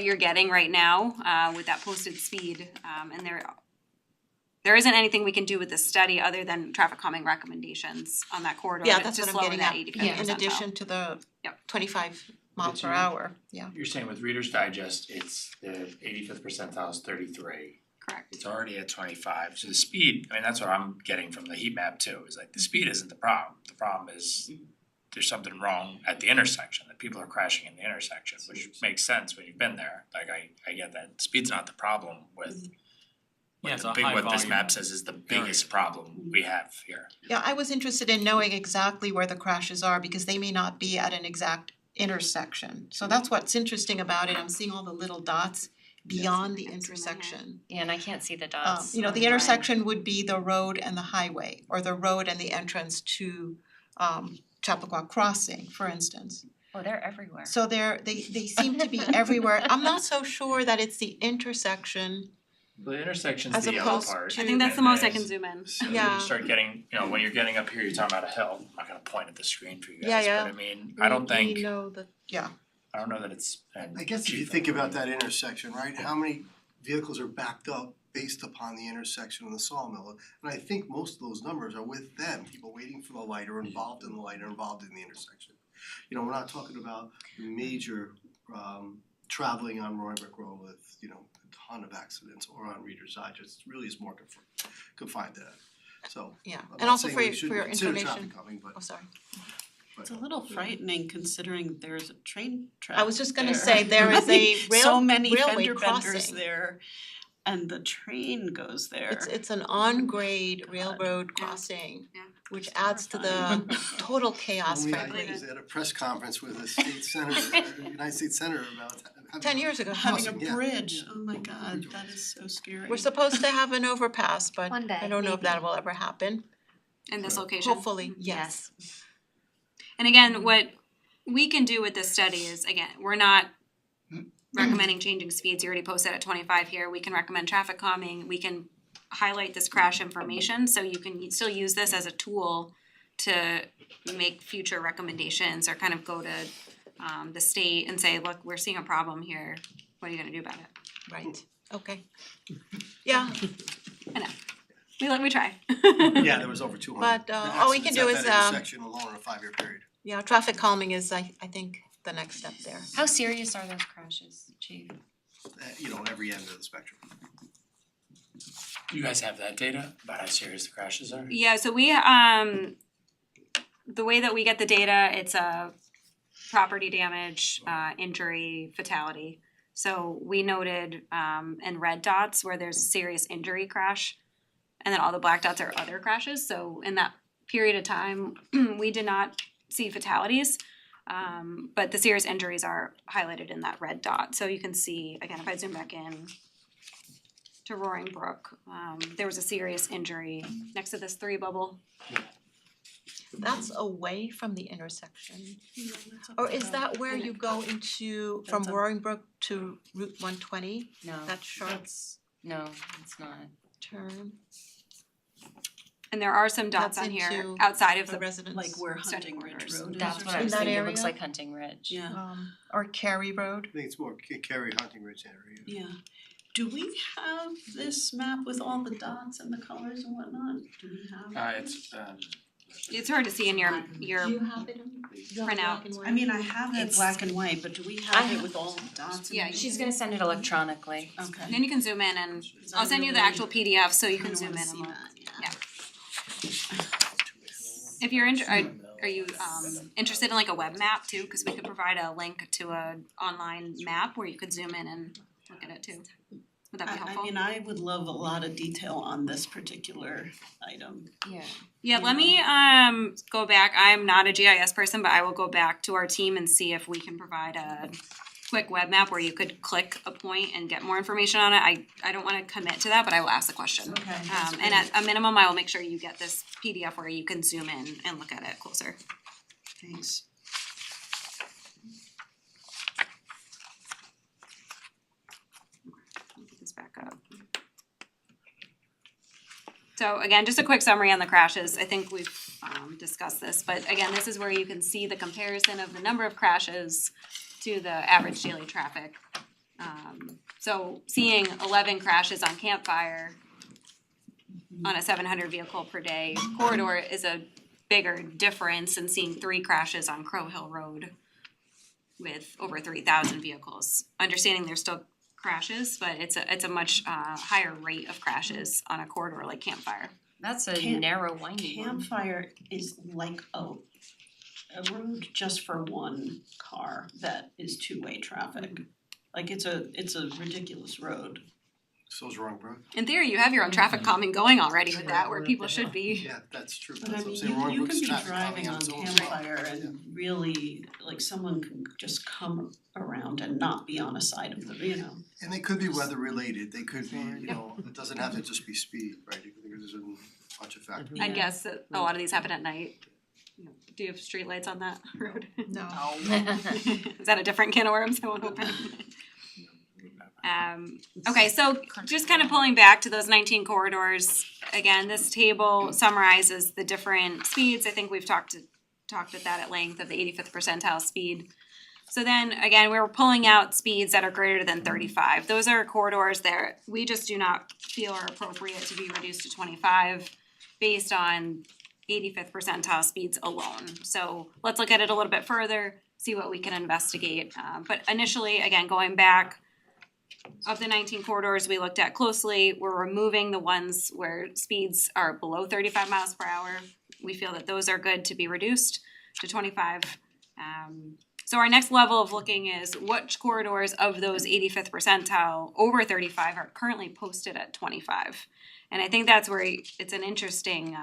[SPEAKER 2] you're getting right now with that posted speed, and there isn't anything we can do with this study other than traffic calming recommendations on that corridor
[SPEAKER 1] Yeah,
[SPEAKER 2] to
[SPEAKER 1] that's what I'm
[SPEAKER 2] slow
[SPEAKER 1] getting
[SPEAKER 2] that
[SPEAKER 1] at,
[SPEAKER 2] 85th
[SPEAKER 1] in
[SPEAKER 2] percentile.
[SPEAKER 1] addition to the
[SPEAKER 2] Yep.
[SPEAKER 1] 25 mile
[SPEAKER 7] But
[SPEAKER 1] per
[SPEAKER 7] you-
[SPEAKER 1] hour, yeah.
[SPEAKER 7] You're saying with Reader's Digest, it's the 85th percentile is 33.
[SPEAKER 2] Correct.
[SPEAKER 7] It's already at 25, so the speed, I mean, that's what I'm getting from the heat map too, is like the speed isn't the problem. The problem is there's something wrong at the intersection, that people are crashing in the intersection, which makes sense when you've been there. Like I get that, speed's not the problem with
[SPEAKER 9] Yeah, it's
[SPEAKER 7] the
[SPEAKER 9] a
[SPEAKER 7] big,
[SPEAKER 9] high
[SPEAKER 7] what this
[SPEAKER 9] volume
[SPEAKER 7] map says is the biggest problem we have here.
[SPEAKER 1] Yeah, I was interested in knowing exactly where the crashes are because they may not be at an exact intersection. So that's what's interesting about it, I'm seeing all the little dots beyond the
[SPEAKER 2] I can zoom in here.
[SPEAKER 1] intersection.
[SPEAKER 3] Yeah, and I can't see the dots.
[SPEAKER 1] The
[SPEAKER 3] on mine.
[SPEAKER 1] intersection would be the road and the highway, or the road and the entrance to Chappaqua Crossing, for instance.
[SPEAKER 3] Oh, they're everywhere.
[SPEAKER 1] So they seem to be everywhere. I'm not so sure that it's the intersection.
[SPEAKER 7] The intersection's
[SPEAKER 1] As
[SPEAKER 7] the yellow
[SPEAKER 1] opposed
[SPEAKER 7] part.
[SPEAKER 1] to-
[SPEAKER 2] I think that's the
[SPEAKER 7] and
[SPEAKER 2] most I
[SPEAKER 7] then
[SPEAKER 2] can zoom in.
[SPEAKER 7] So
[SPEAKER 1] Yeah.
[SPEAKER 7] you start getting, when you're getting up here, you're talking about a hill, I'm not gonna point at the screen for you
[SPEAKER 1] Yeah,
[SPEAKER 7] guys,
[SPEAKER 1] yeah.
[SPEAKER 7] but I mean, I don't think,
[SPEAKER 1] We know that, yeah.
[SPEAKER 7] I don't know that it's
[SPEAKER 6] I guess if you think about that intersection, right, how many vehicles are backed up based upon the intersection of the Sawmill? And I think most of those numbers are with them, people waiting for the light or involved in the light or involved in the intersection. You know, we're not talking about major traveling on Roaring Brook Road with, you know, a ton of accidents or on Reader's Digest. It really is more confined to that. So
[SPEAKER 1] Yeah,
[SPEAKER 6] I'm
[SPEAKER 1] and
[SPEAKER 6] not
[SPEAKER 1] also
[SPEAKER 6] saying
[SPEAKER 1] for
[SPEAKER 6] we
[SPEAKER 1] your
[SPEAKER 6] shouldn't consider
[SPEAKER 1] information,
[SPEAKER 6] traffic calming,
[SPEAKER 1] oh, sorry.
[SPEAKER 5] It's a little frightening considering there's a train track
[SPEAKER 1] I was just gonna
[SPEAKER 5] there.
[SPEAKER 1] say, there is a
[SPEAKER 5] So many
[SPEAKER 1] railway
[SPEAKER 5] fender benders
[SPEAKER 1] crossing.
[SPEAKER 5] there and the train goes there.
[SPEAKER 1] It's an on-grade railroad crossing,
[SPEAKER 2] Yeah.
[SPEAKER 1] which adds to the total chaos,
[SPEAKER 6] Only I
[SPEAKER 1] frankly.
[SPEAKER 6] was at a press conference with a state senator, United States senator about having
[SPEAKER 1] 10 years ago.
[SPEAKER 5] Having a
[SPEAKER 6] crossing, yeah.
[SPEAKER 5] bridge, oh my god, that is so scary.
[SPEAKER 1] We're supposed to have an overpass, but
[SPEAKER 4] One day,
[SPEAKER 1] I don't know if that
[SPEAKER 4] maybe.
[SPEAKER 1] will ever happen.
[SPEAKER 2] In this location.
[SPEAKER 1] Hopefully, yes.
[SPEAKER 2] And again, what we can do with this study is, again, we're not recommending changing speeds, you already posted at 25 here, we can recommend traffic calming, we can highlight this crash information, so you can still use this as a tool to make future recommendations or kind of go to the state and say, look, we're seeing a problem here, what are you gonna do about it?
[SPEAKER 1] Right, okay. Yeah,
[SPEAKER 2] We try.
[SPEAKER 6] Yeah, there was over 200
[SPEAKER 1] But, all we can do
[SPEAKER 6] accidents
[SPEAKER 1] is,
[SPEAKER 6] at that intersection alone in a 5-year period.
[SPEAKER 1] yeah, traffic calming is, I think, the next step there.
[SPEAKER 3] How serious are those crashes, Chief?
[SPEAKER 6] You know, every end of the spectrum.
[SPEAKER 7] You guys have that data about how serious the crashes are?
[SPEAKER 2] Yeah, so we the way that we get the data, it's a property damage, injury, fatality. So we noted in red dots where there's a serious injury crash, and then all the black dots are other crashes. So in that period of time, we did not see fatalities, but the serious injuries are highlighted in that red dot. So you can see, again, if I zoom back in to Roaring Brook, there was a serious injury next to this 3 bubble.
[SPEAKER 1] That's away from the intersection. Or is that where you go into, from
[SPEAKER 5] That's up.
[SPEAKER 1] Roaring Brook to Route 120,
[SPEAKER 3] No,
[SPEAKER 1] that sharp
[SPEAKER 3] no, it's not.
[SPEAKER 1] turn?
[SPEAKER 2] And there are some dots
[SPEAKER 1] That's
[SPEAKER 2] on here
[SPEAKER 1] into
[SPEAKER 2] outside of
[SPEAKER 1] The
[SPEAKER 2] the,
[SPEAKER 1] residents.
[SPEAKER 5] Like where
[SPEAKER 2] Study
[SPEAKER 5] Hunting Ridge
[SPEAKER 2] corridors.
[SPEAKER 5] Road is
[SPEAKER 3] That's
[SPEAKER 5] or
[SPEAKER 3] what I was
[SPEAKER 1] In that
[SPEAKER 3] thinking, it looks
[SPEAKER 1] area?
[SPEAKER 3] like Hunting Ridge.
[SPEAKER 5] Yeah,
[SPEAKER 1] Or Cary Road?
[SPEAKER 6] I think it's more Cary Hunting Ridge area.
[SPEAKER 5] yeah. Do we have this map with all the dots and the colors and whatnot? Do we have?
[SPEAKER 2] it's hard to see in your
[SPEAKER 1] have it? You have
[SPEAKER 2] Printout.
[SPEAKER 1] black and white?
[SPEAKER 5] I mean, I have it
[SPEAKER 3] It's-
[SPEAKER 5] black and white, but do we
[SPEAKER 1] I
[SPEAKER 5] have it
[SPEAKER 1] have-
[SPEAKER 5] with all the dots? and
[SPEAKER 2] Yeah,
[SPEAKER 5] everything?
[SPEAKER 3] She's gonna send it electronically.
[SPEAKER 5] Okay.
[SPEAKER 2] then you can zoom in and
[SPEAKER 5] I
[SPEAKER 2] I'll send you the
[SPEAKER 5] really
[SPEAKER 2] actual PDF so you can
[SPEAKER 5] Kinda
[SPEAKER 2] zoom in
[SPEAKER 5] wanna
[SPEAKER 2] and
[SPEAKER 5] see
[SPEAKER 2] look.
[SPEAKER 5] that,
[SPEAKER 2] Yeah. If you're are you interested in like a web map too? Cause we could provide a link to a online map where you could zoom in and look at it too. Would that be helpful?
[SPEAKER 5] I mean, I would love a lot of detail on this particular item.
[SPEAKER 3] Yeah.
[SPEAKER 2] Yeah, let me go back. I'm not a GIS person, but I will go back to our team and see if we can provide a quick web map where you could click a point and get more information on it. I don't wanna commit to that, but I will ask the question.
[SPEAKER 5] Okay.
[SPEAKER 2] And at a minimum, I will make sure you get this PDF where you can zoom in and look at it closer.
[SPEAKER 5] Thanks.
[SPEAKER 2] Let me get this back up. So again, just a quick summary on the crashes. I think we've discussed this, but again, this is where you can see the comparison of the number of crashes to the average daily traffic. So seeing 11 crashes on Campfire on a 700 vehicle per day corridor is a bigger difference than seeing 3 crashes on Crow Hill Road with over 3,000 vehicles. Understanding there's still crashes, but it's a much higher rate of crashes on a corridor like Campfire.
[SPEAKER 3] That's a
[SPEAKER 5] Camp-
[SPEAKER 3] narrow winding one.
[SPEAKER 5] Campfire is like a road just for one car that is two-way traffic. Like it's a ridiculous road.
[SPEAKER 6] So's Roaring Brook.
[SPEAKER 2] In theory, you have your own traffic calming going already with that, where people should be.
[SPEAKER 6] Yeah, that's true.
[SPEAKER 5] But I
[SPEAKER 6] That's what I'm
[SPEAKER 5] mean,
[SPEAKER 6] saying. Roaring
[SPEAKER 5] you
[SPEAKER 6] Brook's
[SPEAKER 5] can be
[SPEAKER 6] traffic
[SPEAKER 5] driving
[SPEAKER 6] calming
[SPEAKER 5] on
[SPEAKER 6] its own.
[SPEAKER 5] Campfire and really, like someone can just come around and not be on a side of the, you know.
[SPEAKER 6] And they could be weather related, they could be, you know, it doesn't have to just be speed, right? There's a bunch of factors.
[SPEAKER 2] I guess that a lot of these happen at night. Do you have streetlights on that road?
[SPEAKER 1] No.
[SPEAKER 2] Is that a different can of worms I won't open? Okay, so just kind of pulling back to those 19 corridors, again, this table summarizes the different speeds. I think we've talked at that at length of the 85th percentile speed. So then, again, we were pulling out speeds that are greater than 35. Those are corridors that we just do not feel are appropriate to be reduced to 25 based on 85th percentile speeds alone. So let's look at it a little bit further, see what we can investigate. But initially, again, going back, of the 19 corridors we looked at closely, we're removing the ones where speeds are below 35 miles per hour. We feel that those are good to be reduced to 25. So our next level of looking is which corridors of those 85th percentile over 35 are currently posted at 25. And I think that's where it's an interesting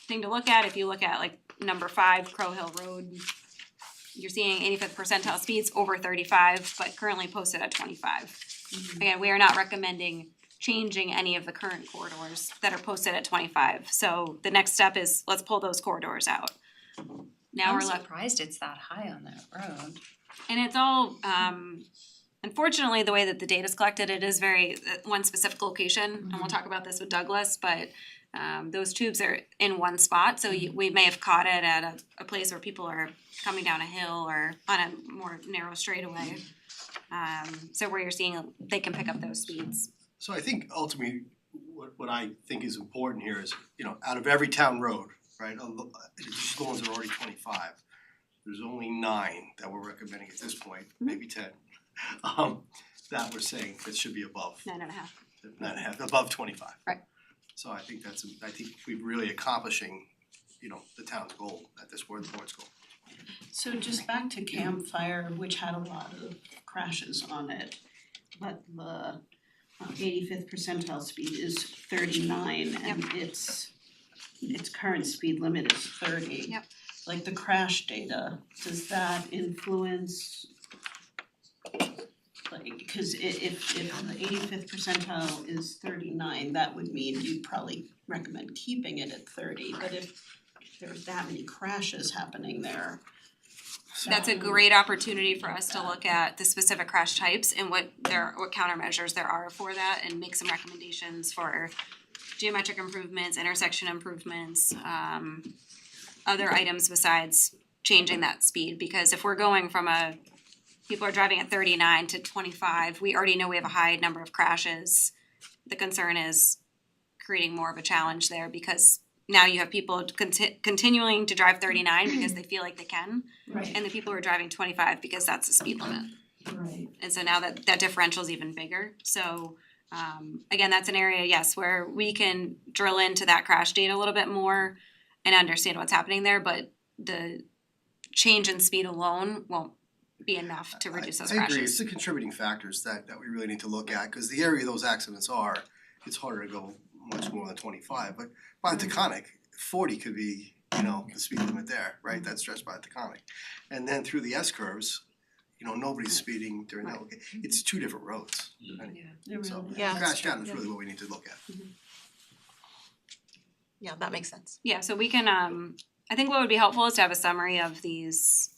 [SPEAKER 2] thing to look at. If you look at like number 5, Crow Hill Road, you're seeing 85th percentile speeds over 35, but currently posted at 25. Again, we are not recommending changing any of the current corridors that are posted at 25. So the next step is let's pull those corridors out. Now
[SPEAKER 3] I'm
[SPEAKER 2] we're left,
[SPEAKER 3] surprised it's that high on that road.
[SPEAKER 2] and it's all, unfortunately, the way that the data's collected, it is very, one specific location, and we'll talk about this with Douglas, but those tubes are in one spot, so we may have caught it at a place where people are coming down a hill or on a more narrow straightaway. So where you're seeing, they can pick up those speeds.
[SPEAKER 6] So I think ultimately, what I think is important here is, you know, out of every town road, right, just the ones that are already 25, there's only 9 that we're recommending at this point, maybe 10, that we're saying that should be above
[SPEAKER 2] 9.5.
[SPEAKER 6] 9.5, above 25.
[SPEAKER 2] Right.
[SPEAKER 6] So I think we're really accomplishing, you know, the town's goal at this point, the board's goal.
[SPEAKER 5] So just back to Campfire, which had a lot of crashes on it, but the 85th percentile speed is 39 and its current speed limit is 30.
[SPEAKER 2] Yep.
[SPEAKER 5] Like the crash data, does that influence? Like, because if the 85th percentile is 39, that would mean you'd probably recommend keeping it at 30, but if there's that many crashes happening there.
[SPEAKER 2] That's a great opportunity for us to look at the specific crash types and what countermeasures there are for that and make some recommendations for geometric improvements, intersection improvements, other items besides changing that speed. Because if we're going from people are driving at 39 to 25, we already know we have a high number of crashes. The concern is creating more of a challenge there because now you have people continuing to drive 39 because they feel like they can.
[SPEAKER 5] Right.
[SPEAKER 2] And the people who are driving 25 because that's the speed limit.
[SPEAKER 5] Right.
[SPEAKER 2] And so now that differential is even bigger. So again, that's an area, yes, where we can drill into that crash data a little bit more and understand what's happening there, but the change in speed alone won't be enough to reduce those
[SPEAKER 6] I agree, it's
[SPEAKER 2] crashes.
[SPEAKER 6] the contributing factors that we really need to look at, cause the area those accidents are, it's harder to go much more than 25, but by the Taconic, 40 could be, you know, the speed limit there, right, that's stretched by the Taconic. And then through the S curves, you know, nobody's speeding during that, it's 2 different roads. So
[SPEAKER 1] Yeah.
[SPEAKER 6] crash data is really what we need to look at.
[SPEAKER 1] Yeah, that makes sense.
[SPEAKER 2] Yeah, so we can, I think what would be helpful is to have a summary of these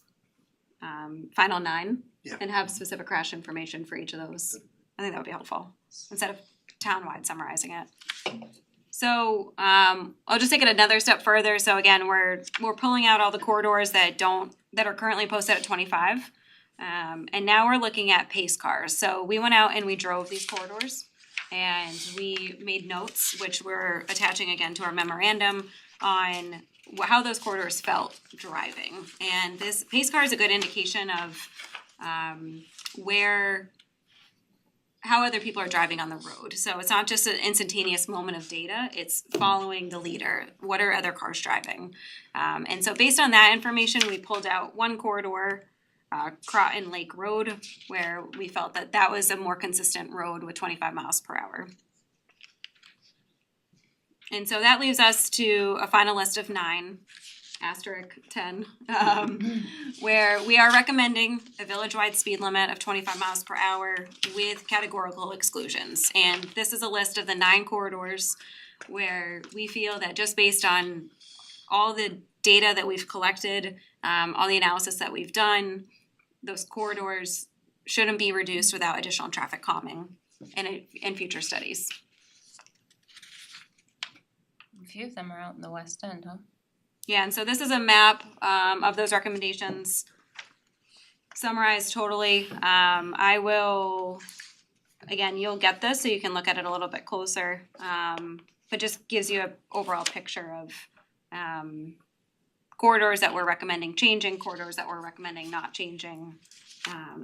[SPEAKER 2] final 9
[SPEAKER 6] Yeah.
[SPEAKER 2] and have specific crash information for each of those. I think that would be helpful instead of townwide summarizing it. So I'll just take it another step further. So again, we're pulling out all the corridors that are currently posted at 25. And now we're looking at pace cars. So we went out and we drove these corridors and we made notes, which we're attaching again to our memorandum on how those corridors felt driving. And this pace car is a good indication of how other people are driving on the road. So it's not just an instantaneous moment of data, it's following the leader. What are other cars driving? And so based on that information, we pulled out one corridor, Croton Lake Road, where we felt that was a more consistent road with 25 miles per hour. And so that leaves us to a final list of 9, asterisk 10, where we are recommending a village-wide speed limit of 25 miles per hour with categorical exclusions. And this is a list of the 9 corridors where we feel that just based on all the data that we've collected, all the analysis that we've done, those corridors shouldn't be reduced without additional traffic calming in future studies.
[SPEAKER 3] A few of them are out in the West End, huh?
[SPEAKER 2] Yeah, and so this is a map of those recommendations. summarize totally. I will, again, you'll get this so you can look at it a little bit closer. But just gives you an overall picture of corridors that we're recommending changing, corridors that we're recommending not changing,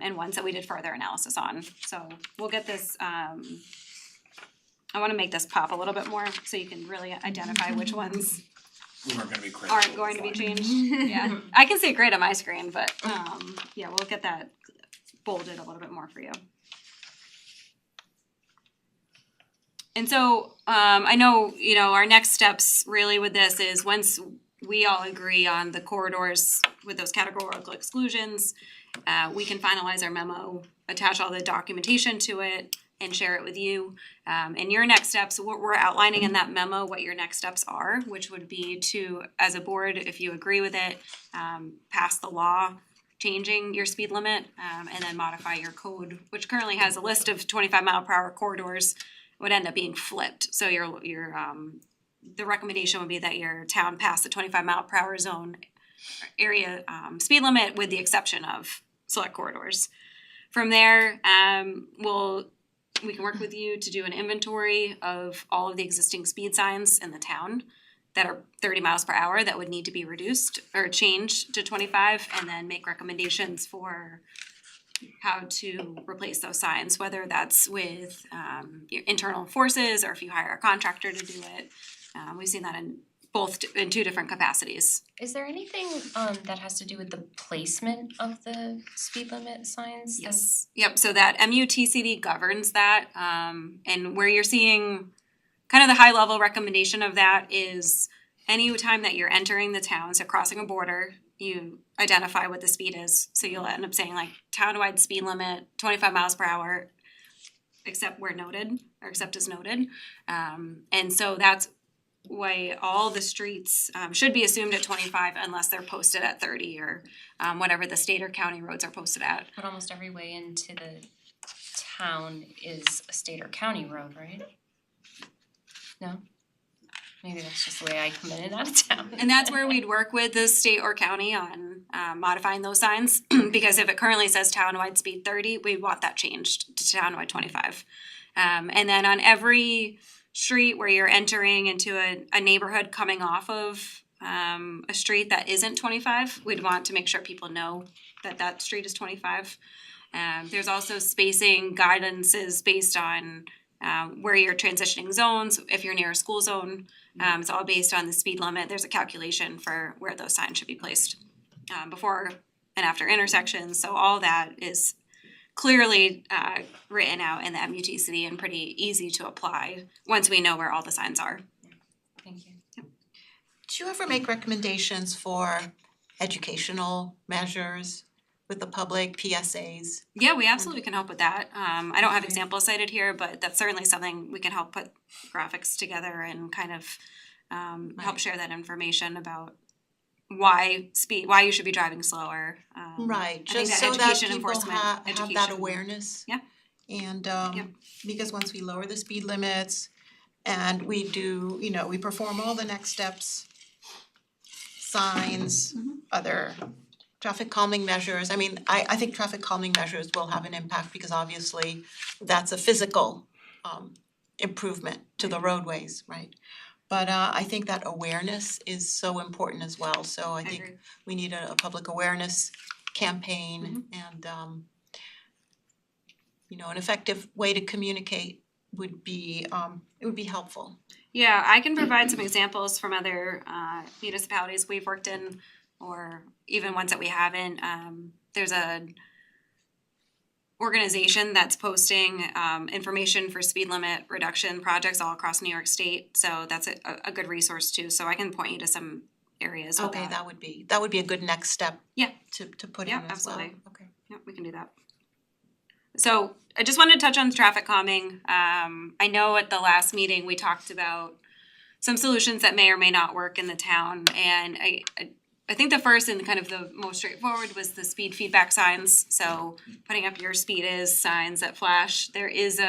[SPEAKER 2] and ones that we did further analysis on. So we'll get this, I wanna make this pop a little bit more so you can really identify which ones
[SPEAKER 7] We weren't gonna be quick.
[SPEAKER 2] aren't going to be changed. Yeah, I can see it great on my screen, but yeah, we'll get that bolded a little bit more for you. And so I know, you know, our next steps really with this is once we all agree on the corridors with those categorical exclusions, we can finalize our memo, attach all the documentation to it, and share it with you. And your next steps, what we're outlining in that memo, what your next steps are, which would be to, as a board, if you agree with it, pass the law changing your speed limit, and then modify your code, which currently has a list of 25-mile-per-hour corridors, would end up being flipped. So your the recommendation would be that your town pass the 25-mile-per-hour zone area speed limit with the exception of select corridors. From there, we can work with you to do an inventory of all of the existing speed signs in the town that are 30 miles per hour that would need to be reduced or changed to 25, and then make recommendations for how to replace those signs, whether that's with your internal forces or if you hire a contractor to do it. We've seen that in two different capacities.
[SPEAKER 3] Is there anything that has to do with the placement of the speed limit signs?
[SPEAKER 2] Yes. Yep, so that MUTCD governs that, and where you're seeing kind of the high level recommendation of that is any time that you're entering the town, so crossing a border, you identify what the speed is. So you'll end up saying like townwide speed limit, 25 miles per hour, except where noted, or except as noted. And so that's why all the streets should be assumed at 25 unless they're posted at 30 or whatever the state or county roads are posted at.
[SPEAKER 3] But almost every way into the town is a state or county road, right? No? Maybe that's just the way I come in and out of town.
[SPEAKER 2] And that's where we'd work with the state or county on modifying those signs, because if it currently says townwide speed 30, we want that changed to townwide 25. And then on every street where you're entering into a neighborhood coming off of a street that isn't 25, we'd want to make sure people know that that street is 25. There's also spacing guidances based on where you're transitioning zones, if you're near a school zone. It's all based on the speed limit. There's a calculation for where those signs should be placed before and after intersections. So all that is clearly written out in the MUTCD and pretty easy to apply once we know where all the signs are.
[SPEAKER 3] Thank you.
[SPEAKER 1] Do you ever make recommendations for educational measures with the public, PSAs?
[SPEAKER 2] Yeah, we absolutely can help with that. I don't have examples cited here, but that's certainly something we can help put graphics together and kind of help share that information about why you should be driving slower.
[SPEAKER 1] Right,
[SPEAKER 2] I think
[SPEAKER 1] just
[SPEAKER 2] that
[SPEAKER 1] so that
[SPEAKER 2] education
[SPEAKER 1] people
[SPEAKER 2] enforcement,
[SPEAKER 1] have that
[SPEAKER 2] education.
[SPEAKER 1] awareness.
[SPEAKER 2] Yeah.
[SPEAKER 1] And
[SPEAKER 2] Yeah.
[SPEAKER 1] because once we lower the speed limits and we do, you know, we perform all the next steps, signs, other traffic calming measures, I mean, I think traffic calming measures will have an impact because obviously that's a physical improvement to the roadways, right? But I think that awareness is so important as well, so I think
[SPEAKER 2] agree.
[SPEAKER 1] we need a public awareness campaign and you know, an effective way to communicate would be it would be helpful.
[SPEAKER 2] Yeah, I can provide some examples from other municipalities we've worked in, or even ones that we haven't. There's a organization that's posting information for speed limit reduction projects all across New York State, so that's a good resource too. So I can point you to some areas with
[SPEAKER 1] Okay, that would be a good next step.
[SPEAKER 2] Yeah.
[SPEAKER 1] To put in
[SPEAKER 2] Yeah,
[SPEAKER 1] as well.
[SPEAKER 2] absolutely.
[SPEAKER 1] Okay.
[SPEAKER 2] Yep, we can do that. So I just wanted to touch on traffic calming. I know at the last meeting, we talked about some solutions that may or may not work in the town, and I think the first and kind of the most straightforward was the speed feedback signs. So putting up your speed is signs that flash. There is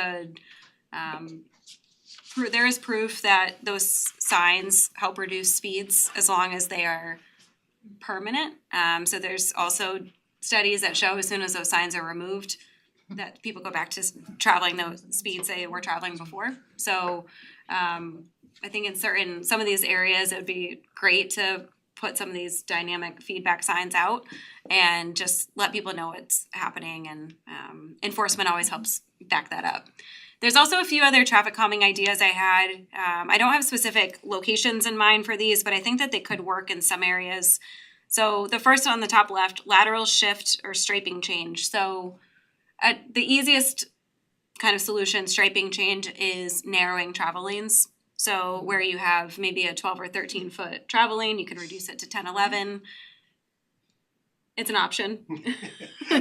[SPEAKER 2] proof that those signs help reduce speeds as long as they are permanent. So there's also studies that show as soon as those signs are removed, that people go back to traveling those speeds they were traveling before. So I think in some of these areas, it would be great to put some of these dynamic feedback signs out and just let people know what's happening, and enforcement always helps back that up. There's also a few other traffic calming ideas I had. I don't have specific locations in mind for these, but I think that they could work in some areas. So the first on the top left, lateral shift or striping change. So the easiest kind of solution, striping change, is narrowing travel lanes. So where you have maybe a 12 or 13 foot travel lane, you can reduce it to 10, 11. It's an option.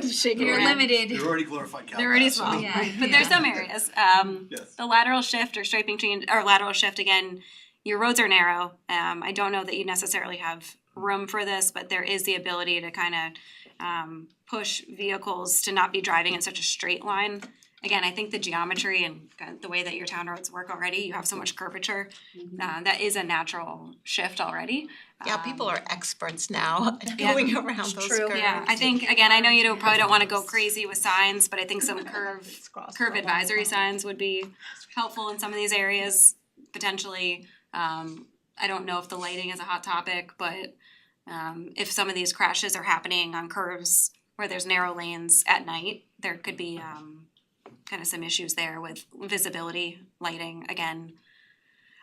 [SPEAKER 2] Shake your
[SPEAKER 4] You're
[SPEAKER 2] head.
[SPEAKER 4] limited.
[SPEAKER 6] They're already glorified cow
[SPEAKER 2] They're already
[SPEAKER 6] paths, so-
[SPEAKER 2] small,
[SPEAKER 4] Yeah.
[SPEAKER 2] but there's some areas.
[SPEAKER 6] Yes.
[SPEAKER 2] The lateral shift or striping change, or lateral shift, again, your roads are narrow. I don't know that you necessarily have room for this, but there is the ability to kind of push vehicles to not be driving in such a straight line. Again, I think the geometry and kind of the way that your town roads work already, you have so much curvature, that is a natural shift already.
[SPEAKER 1] Yeah, people are experts now at
[SPEAKER 2] Yeah.
[SPEAKER 1] going around those
[SPEAKER 4] True.
[SPEAKER 1] curves.
[SPEAKER 2] Yeah, I think, again, I know you probably don't wanna go crazy with signs, but I think some curve advisory signs would be helpful in some of these areas, potentially. I don't know if the lighting is a hot topic, but if some of these crashes are happening on curves where there's narrow lanes at night, there could be kind of some issues there with visibility, lighting. Again,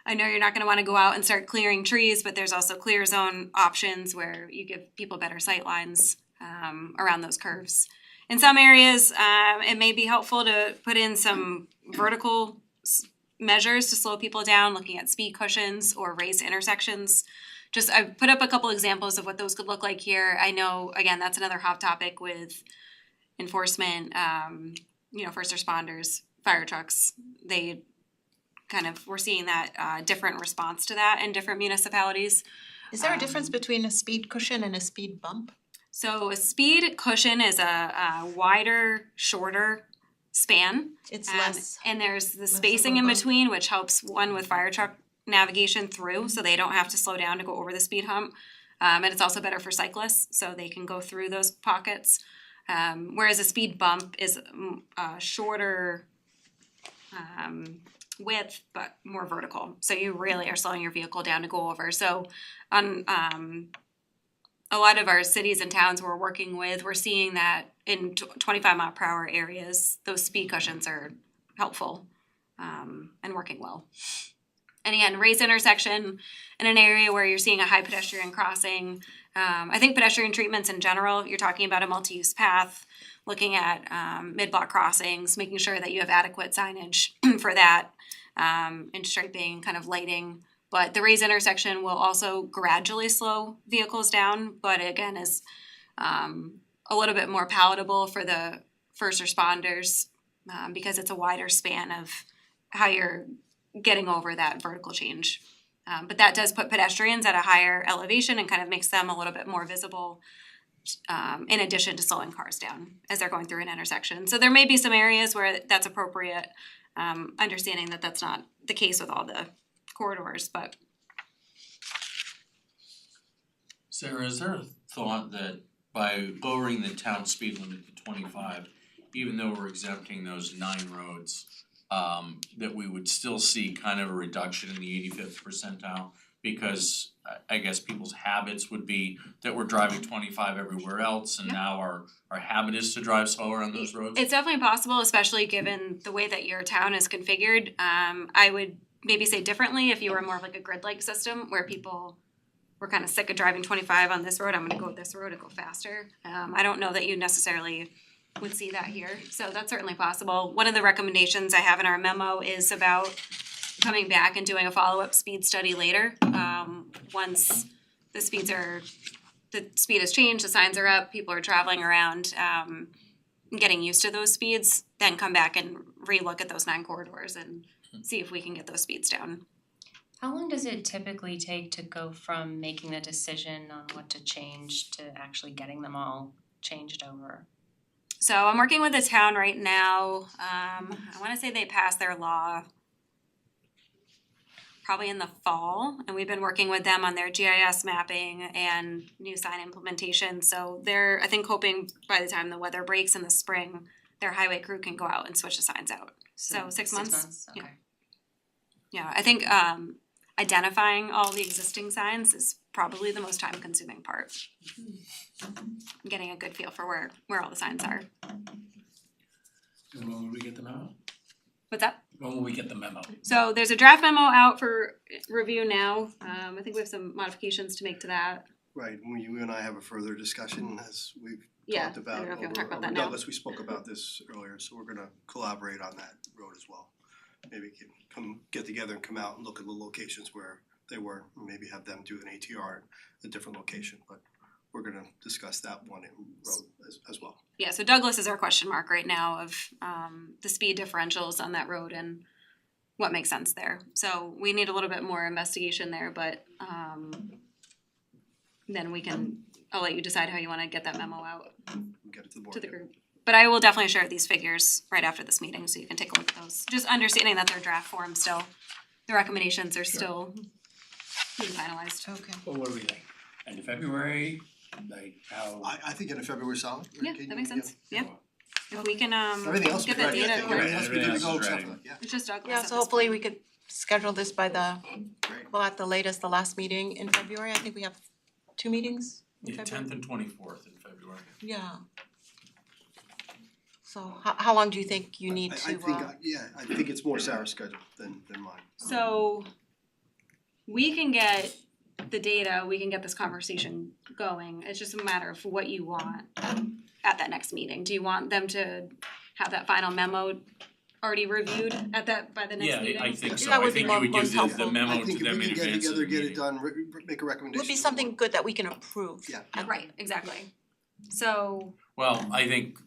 [SPEAKER 2] I know you're not gonna wanna go out and start clearing trees, but there's also clear zone options where you give people better sight lines around those curves. In some areas, it may be helpful to put in some vertical measures to slow people down, looking at speed cushions or raised intersections. Just, I put up a couple examples of what those could look like here. I know, again, that's another hot topic with enforcement, first responders, fire trucks. They kind of, we're seeing that different response to that in different municipalities.
[SPEAKER 1] Is there a difference between a speed cushion and a speed bump?
[SPEAKER 2] So a speed cushion is a wider, shorter span.
[SPEAKER 1] It's
[SPEAKER 2] Um,
[SPEAKER 1] less,
[SPEAKER 2] And there's the
[SPEAKER 1] of
[SPEAKER 2] spacing
[SPEAKER 1] a
[SPEAKER 2] in
[SPEAKER 1] bump.
[SPEAKER 2] between, which helps one with fire truck navigation through, so they don't have to slow down to go over the speed hump. And it's also better for cyclists, so they can go through those pockets. Whereas a speed bump is a shorter width, but more vertical. So you really are slowing your vehicle down to go over. So on a lot of our cities and towns we're working with, we're seeing that in 25 mile per hour areas, those speed cushions are helpful and working well. And again, raised intersection in an area where you're seeing a high pedestrian crossing. I think pedestrian treatments in general, you're talking about a multi-use path, looking at mid-block crossings, making sure that you have adequate signage for that, and striping, kind of lighting. But the raised intersection will also gradually slow vehicles down, but again is a little bit more palatable for the first responders because it's a wider span of how you're getting over that vertical change. But that does put pedestrians at a higher elevation and kind of makes them a little bit more visible, in addition to slowing cars down as they're going through an intersection. So there may be some areas where that's appropriate, understanding that that's not the case with all the corridors, but
[SPEAKER 9] Sarah, is there a thought that by lowering the town speed limit to 25, even though we're exempting those 9 roads, that we would still see kind of a reduction in the 85th percentile? Because I guess people's habits would be that we're driving 25 everywhere else, and now our habit is to drive slower on those roads?
[SPEAKER 2] it's definitely possible, especially given the way that your town is configured. I would maybe say differently if you were more of like a grid-like system where people were kind of sick of driving 25 on this road, I'm gonna go this road and go faster. I don't know that you necessarily would see that here, so that's certainly possible. One of the recommendations I have in our memo is about coming back and doing a follow-up speed study later. Once the speed has changed, the signs are up, people are traveling around, getting used to those speeds, then come back and relook at those 9 corridors and see if we can get those speeds down.
[SPEAKER 3] How long does it typically take to go from making the decision on what to change to actually getting them all changed over?
[SPEAKER 2] So I'm working with the town right now. I wanna say they passed their law probably in the fall, and we've been working with them on their GIS mapping and new sign implementation, so they're, I think, hoping by the time the weather breaks in the spring, their highway crew can go out and switch the signs out. So 6 months? Yeah.
[SPEAKER 3] Okay.
[SPEAKER 2] Yeah, I think identifying all the existing signs is probably the most time consuming part. Getting a good feel for where all the signs are.
[SPEAKER 7] And when will we get the memo?
[SPEAKER 2] What's that?
[SPEAKER 7] When will we get the memo?
[SPEAKER 2] So there's a draft memo out for review now. I think we have some modifications to make to that.
[SPEAKER 6] Right, you and I have a further discussion as we've
[SPEAKER 2] Yeah,
[SPEAKER 6] talked
[SPEAKER 2] I
[SPEAKER 6] about
[SPEAKER 2] don't know if you wanna talk about
[SPEAKER 6] over
[SPEAKER 2] that now.
[SPEAKER 6] Douglas, we spoke about this earlier, so we're gonna collaborate on that road as well. Maybe we can get together and come out and look at the locations where they were, and maybe have them do an ATR in a different location, but we're gonna discuss that one road as well.
[SPEAKER 2] Yeah, so Douglas is our question mark right now of the speed differentials on that road and what makes sense there. So we need a little bit more investigation there, but then I'll let you decide how you wanna get that memo out
[SPEAKER 6] We'll get it to the board.
[SPEAKER 2] to the group. But I will definitely share these figures right after this meeting, so you can take a look at those. Just understanding that they're draft form still. The recommendations are still being finalized.
[SPEAKER 1] Okay.
[SPEAKER 7] Well, what do we think? End of February, like how?
[SPEAKER 6] I think in a February solid.
[SPEAKER 2] Yeah, that makes sense. Yeah. If we can
[SPEAKER 6] Everything else
[SPEAKER 2] get
[SPEAKER 6] was
[SPEAKER 2] that
[SPEAKER 6] ready, I
[SPEAKER 2] data,
[SPEAKER 6] think everything else we did to
[SPEAKER 7] Everything
[SPEAKER 6] go
[SPEAKER 7] else is
[SPEAKER 6] except
[SPEAKER 7] ready.
[SPEAKER 6] for that, yeah,
[SPEAKER 2] it's just Douglas
[SPEAKER 1] Yeah,
[SPEAKER 2] at
[SPEAKER 1] so
[SPEAKER 2] this
[SPEAKER 1] hopefully
[SPEAKER 2] point.
[SPEAKER 1] we could schedule this by
[SPEAKER 6] great.
[SPEAKER 1] well, at the latest, the last meeting in February. I think we have 2 meetings in
[SPEAKER 9] Yeah,
[SPEAKER 1] February.
[SPEAKER 9] 10th and 24th in February.
[SPEAKER 1] Yeah. So how long do you think you need
[SPEAKER 6] I
[SPEAKER 1] to
[SPEAKER 6] think, I think it's more Sarah's schedule than mine.
[SPEAKER 2] So we can get the data, we can get this conversation going. It's just a matter of what you want at that next meeting. Do you want them to have that final memo already reviewed by the next meeting?
[SPEAKER 9] Yeah, I think so.
[SPEAKER 1] That
[SPEAKER 9] I
[SPEAKER 1] would be
[SPEAKER 9] think you would
[SPEAKER 1] most
[SPEAKER 9] give the
[SPEAKER 1] helpful.
[SPEAKER 9] memo
[SPEAKER 6] I
[SPEAKER 9] to
[SPEAKER 6] think if
[SPEAKER 9] them
[SPEAKER 6] we
[SPEAKER 9] in
[SPEAKER 6] can get
[SPEAKER 9] advance of the
[SPEAKER 6] together, get it
[SPEAKER 9] meeting.
[SPEAKER 6] done, make a recommendation.
[SPEAKER 1] would be
[SPEAKER 6] to the
[SPEAKER 1] something
[SPEAKER 6] board.
[SPEAKER 1] good that we can approve.
[SPEAKER 6] Yeah.
[SPEAKER 2] Right, exactly. So,
[SPEAKER 9] Well, I think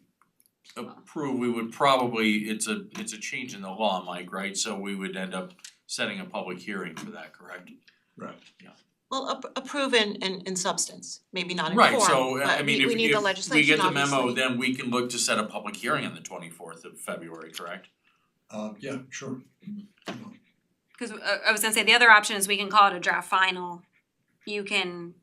[SPEAKER 9] we would probably, it's a change in the law, Mike, right? So we would end up setting a public hearing for that, correct?
[SPEAKER 1] Well, approve in substance, maybe not in
[SPEAKER 9] Right,
[SPEAKER 1] form,
[SPEAKER 9] so
[SPEAKER 1] but
[SPEAKER 9] I mean,
[SPEAKER 1] we need the
[SPEAKER 9] if we
[SPEAKER 1] legislation,
[SPEAKER 9] get the
[SPEAKER 1] obviously.
[SPEAKER 9] memo, then we can look to set a public hearing on the 24th of February, correct?
[SPEAKER 8] Yeah, sure.
[SPEAKER 2] cause I was gonna say, the other option is we can call it a draft final. You can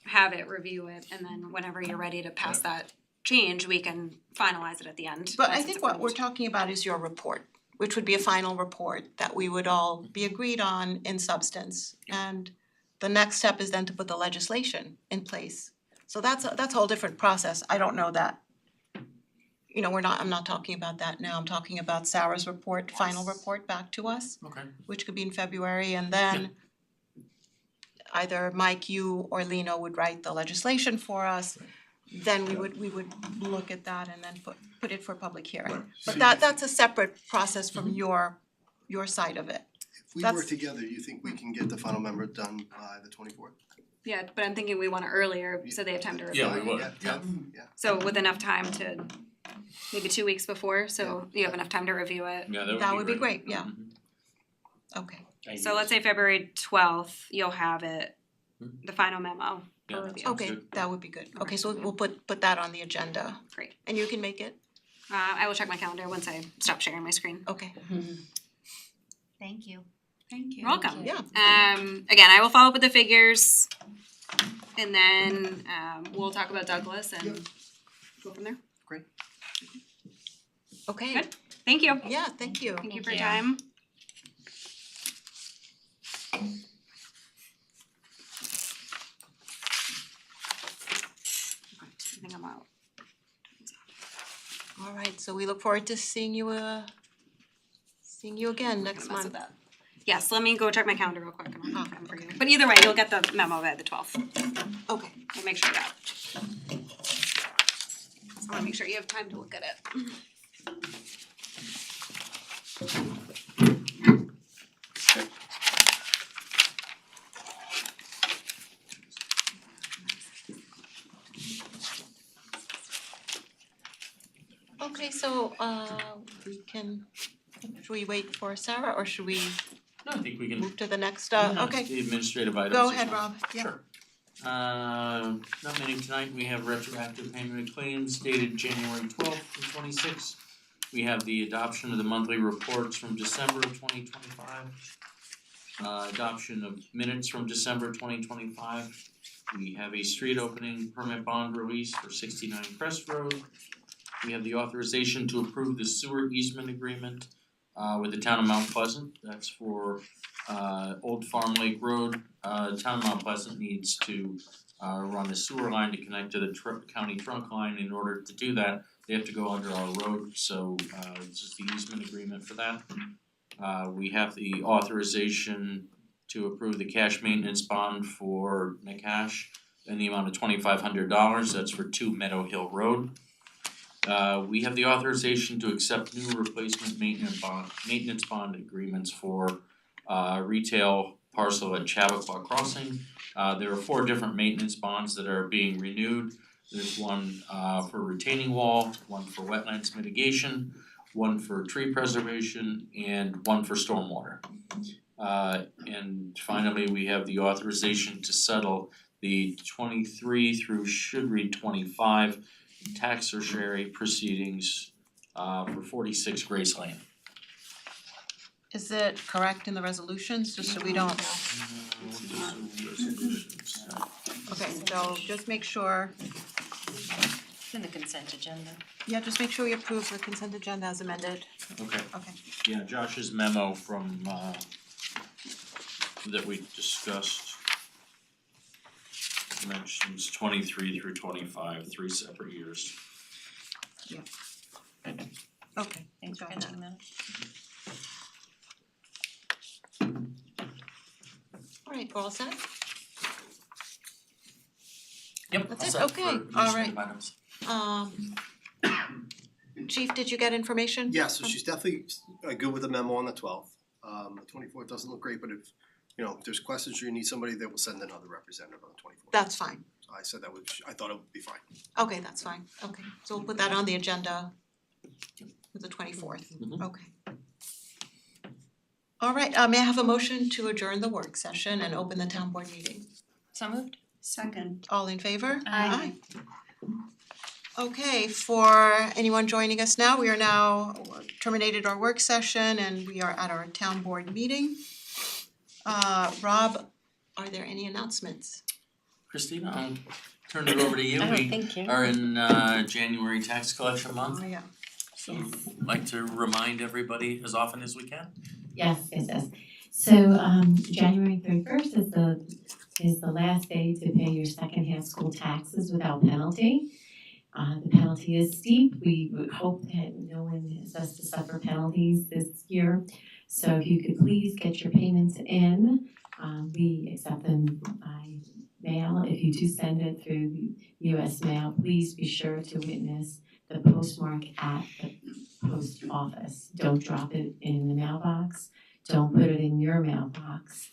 [SPEAKER 2] have it, review it, and then whenever you're ready to pass that change, we can finalize it at the end.
[SPEAKER 1] But I
[SPEAKER 2] once it's
[SPEAKER 1] think what we're
[SPEAKER 2] approved.
[SPEAKER 1] talking about is your report, which would be a final report that we would all be agreed on in substance. And the next step is then to put the legislation in place. So that's a whole different process. I don't know that. You know, I'm not talking about that now. I'm talking about Sarah's report, final report back to us,
[SPEAKER 9] Okay.
[SPEAKER 1] which could be in February, and then either Mike, you or Lino would write the legislation for us. Then we would look at that and then put it for public hearing.
[SPEAKER 8] Right.
[SPEAKER 1] But
[SPEAKER 8] So
[SPEAKER 1] that's a separate process from your side of it.
[SPEAKER 6] If we
[SPEAKER 1] That's-
[SPEAKER 6] work together, you think we can get the final member done by the 24th?
[SPEAKER 2] Yeah, but I'm thinking we want it earlier, so they have time to review
[SPEAKER 9] Yeah,
[SPEAKER 2] it.
[SPEAKER 9] we would.
[SPEAKER 6] Yeah.
[SPEAKER 2] So with enough time to, maybe 2 weeks before, so you have enough time to review it.
[SPEAKER 9] Yeah,
[SPEAKER 1] That would be great, yeah.
[SPEAKER 9] Mhm.
[SPEAKER 1] Okay,
[SPEAKER 2] So let's say February 12th, you'll have it,
[SPEAKER 9] Mhm.
[SPEAKER 2] the final memo
[SPEAKER 9] Yeah,
[SPEAKER 2] for
[SPEAKER 9] that
[SPEAKER 2] review.
[SPEAKER 9] sounds
[SPEAKER 1] okay,
[SPEAKER 9] good.
[SPEAKER 1] that would be good. Okay, so we'll put that on the agenda.
[SPEAKER 2] Great.
[SPEAKER 1] And you can make it?
[SPEAKER 2] I will check my calendar once I stop sharing my screen.
[SPEAKER 1] Okay,
[SPEAKER 4] Thank you.
[SPEAKER 3] Thank you.
[SPEAKER 2] You're welcome.
[SPEAKER 1] yeah.
[SPEAKER 2] Again, I will follow up with the figures, and then we'll talk about Douglas and go from there.
[SPEAKER 1] Okay,
[SPEAKER 2] Good. Thank you.
[SPEAKER 1] yeah, thank you.
[SPEAKER 2] Thank you for your
[SPEAKER 3] Thank
[SPEAKER 2] time. I think I'm out.
[SPEAKER 1] All right, so we look forward to seeing you again next
[SPEAKER 2] Gonna mess
[SPEAKER 1] month.
[SPEAKER 2] with that. Yes, let me go check my calendar real quick. I'm
[SPEAKER 1] Okay.
[SPEAKER 2] for you. But either way, you'll get the memo by the 12th.
[SPEAKER 1] Okay,
[SPEAKER 2] We'll make sure that. I wanna make sure you have time to look at it.
[SPEAKER 1] okay, so should we wait for Sarah or should we
[SPEAKER 9] No, I think we can.
[SPEAKER 1] move to the next,
[SPEAKER 9] No,
[SPEAKER 1] okay,
[SPEAKER 9] it's the administrative items.
[SPEAKER 1] go
[SPEAKER 9] as
[SPEAKER 1] ahead,
[SPEAKER 9] well.
[SPEAKER 1] Rob, yeah.
[SPEAKER 9] Sure. Not many tonight, we have retroactive payment of claims dated January 12th and 26th. We have the adoption of the monthly reports from December of 2025. adoption of minutes from December 2025. We have a street opening permit bond release for 69 Crest Road. We have the authorization to approve the sewer easement agreement with the town of Mount Pleasant. That's for Old Farm Lake Road. Town of Mount Pleasant needs to run a sewer line to connect to the county trunk line. In order to do that, they have to go under our road, so this is the easement agreement for that. We have the authorization to approve the cash maintenance bond for Nakash in the amount of $2,500. That's for 2 Meadow Hill Road. We have the authorization to accept new replacement maintenance bond agreements for retail parcel at Chappaqua Crossing. There are 4 different maintenance bonds that are being renewed. There's one for retaining wall, one for wetlands mitigation, one for tree preservation, and one for stormwater. And finally, we have the authorization to settle the 23 through should read 25 tax certiorari proceedings for 46 Grace Lane.
[SPEAKER 1] Is it correct in the resolutions, just so we don't, okay, so just make sure,
[SPEAKER 3] It's in the consent agenda.
[SPEAKER 1] yeah, just make sure we approve the consent agenda as amended.
[SPEAKER 9] Okay,
[SPEAKER 1] Okay.
[SPEAKER 9] yeah, Josh's memo from that we discussed mentions 23 through 25, 3 separate years.
[SPEAKER 1] Okay,
[SPEAKER 3] Thanks for
[SPEAKER 1] got
[SPEAKER 3] catching that.
[SPEAKER 1] Alright, we're all set?
[SPEAKER 7] Yep,
[SPEAKER 1] That's
[SPEAKER 7] all
[SPEAKER 1] it?
[SPEAKER 7] set for
[SPEAKER 1] Okay,
[SPEAKER 7] administrative
[SPEAKER 1] alright.
[SPEAKER 7] items.
[SPEAKER 1] Chief, did you get information?
[SPEAKER 6] Yeah, so she's definitely good with the memo on the 12th. The 24th doesn't look great, but if, if there's questions or you need somebody, they will send another representative on the 24th.
[SPEAKER 1] That's fine.
[SPEAKER 6] So I said I thought it would be fine.
[SPEAKER 1] Okay, that's fine. Okay, so we'll put that on the agenda for the 24th.
[SPEAKER 9] Mhm.
[SPEAKER 1] Okay. Alright, may I have a motion to adjourn the work session and open the town board meeting?
[SPEAKER 3] So moved?
[SPEAKER 4] Second.
[SPEAKER 1] All in favor?
[SPEAKER 3] Aye.
[SPEAKER 1] Okay, for anyone joining us now, we are now terminated our work session and we are at our town board meeting. Rob, are there any announcements?
[SPEAKER 9] Christina, I'll turn it over to you. We
[SPEAKER 3] thank you.
[SPEAKER 9] are in January tax collection month,
[SPEAKER 1] Oh, yeah.
[SPEAKER 9] so I'd like to remind everybody as often as we can.
[SPEAKER 10] Yes. So January 31st is the last day to pay your second half school taxes without penalty. The penalty is steep. We would hope that no one has to suffer penalties this year. So if you could please get your payments in, we accept them by mail. If you do send it through US mail, please be sure to witness the postmark at the post office. Don't drop it in the mailbox. Don't put it in your mailbox.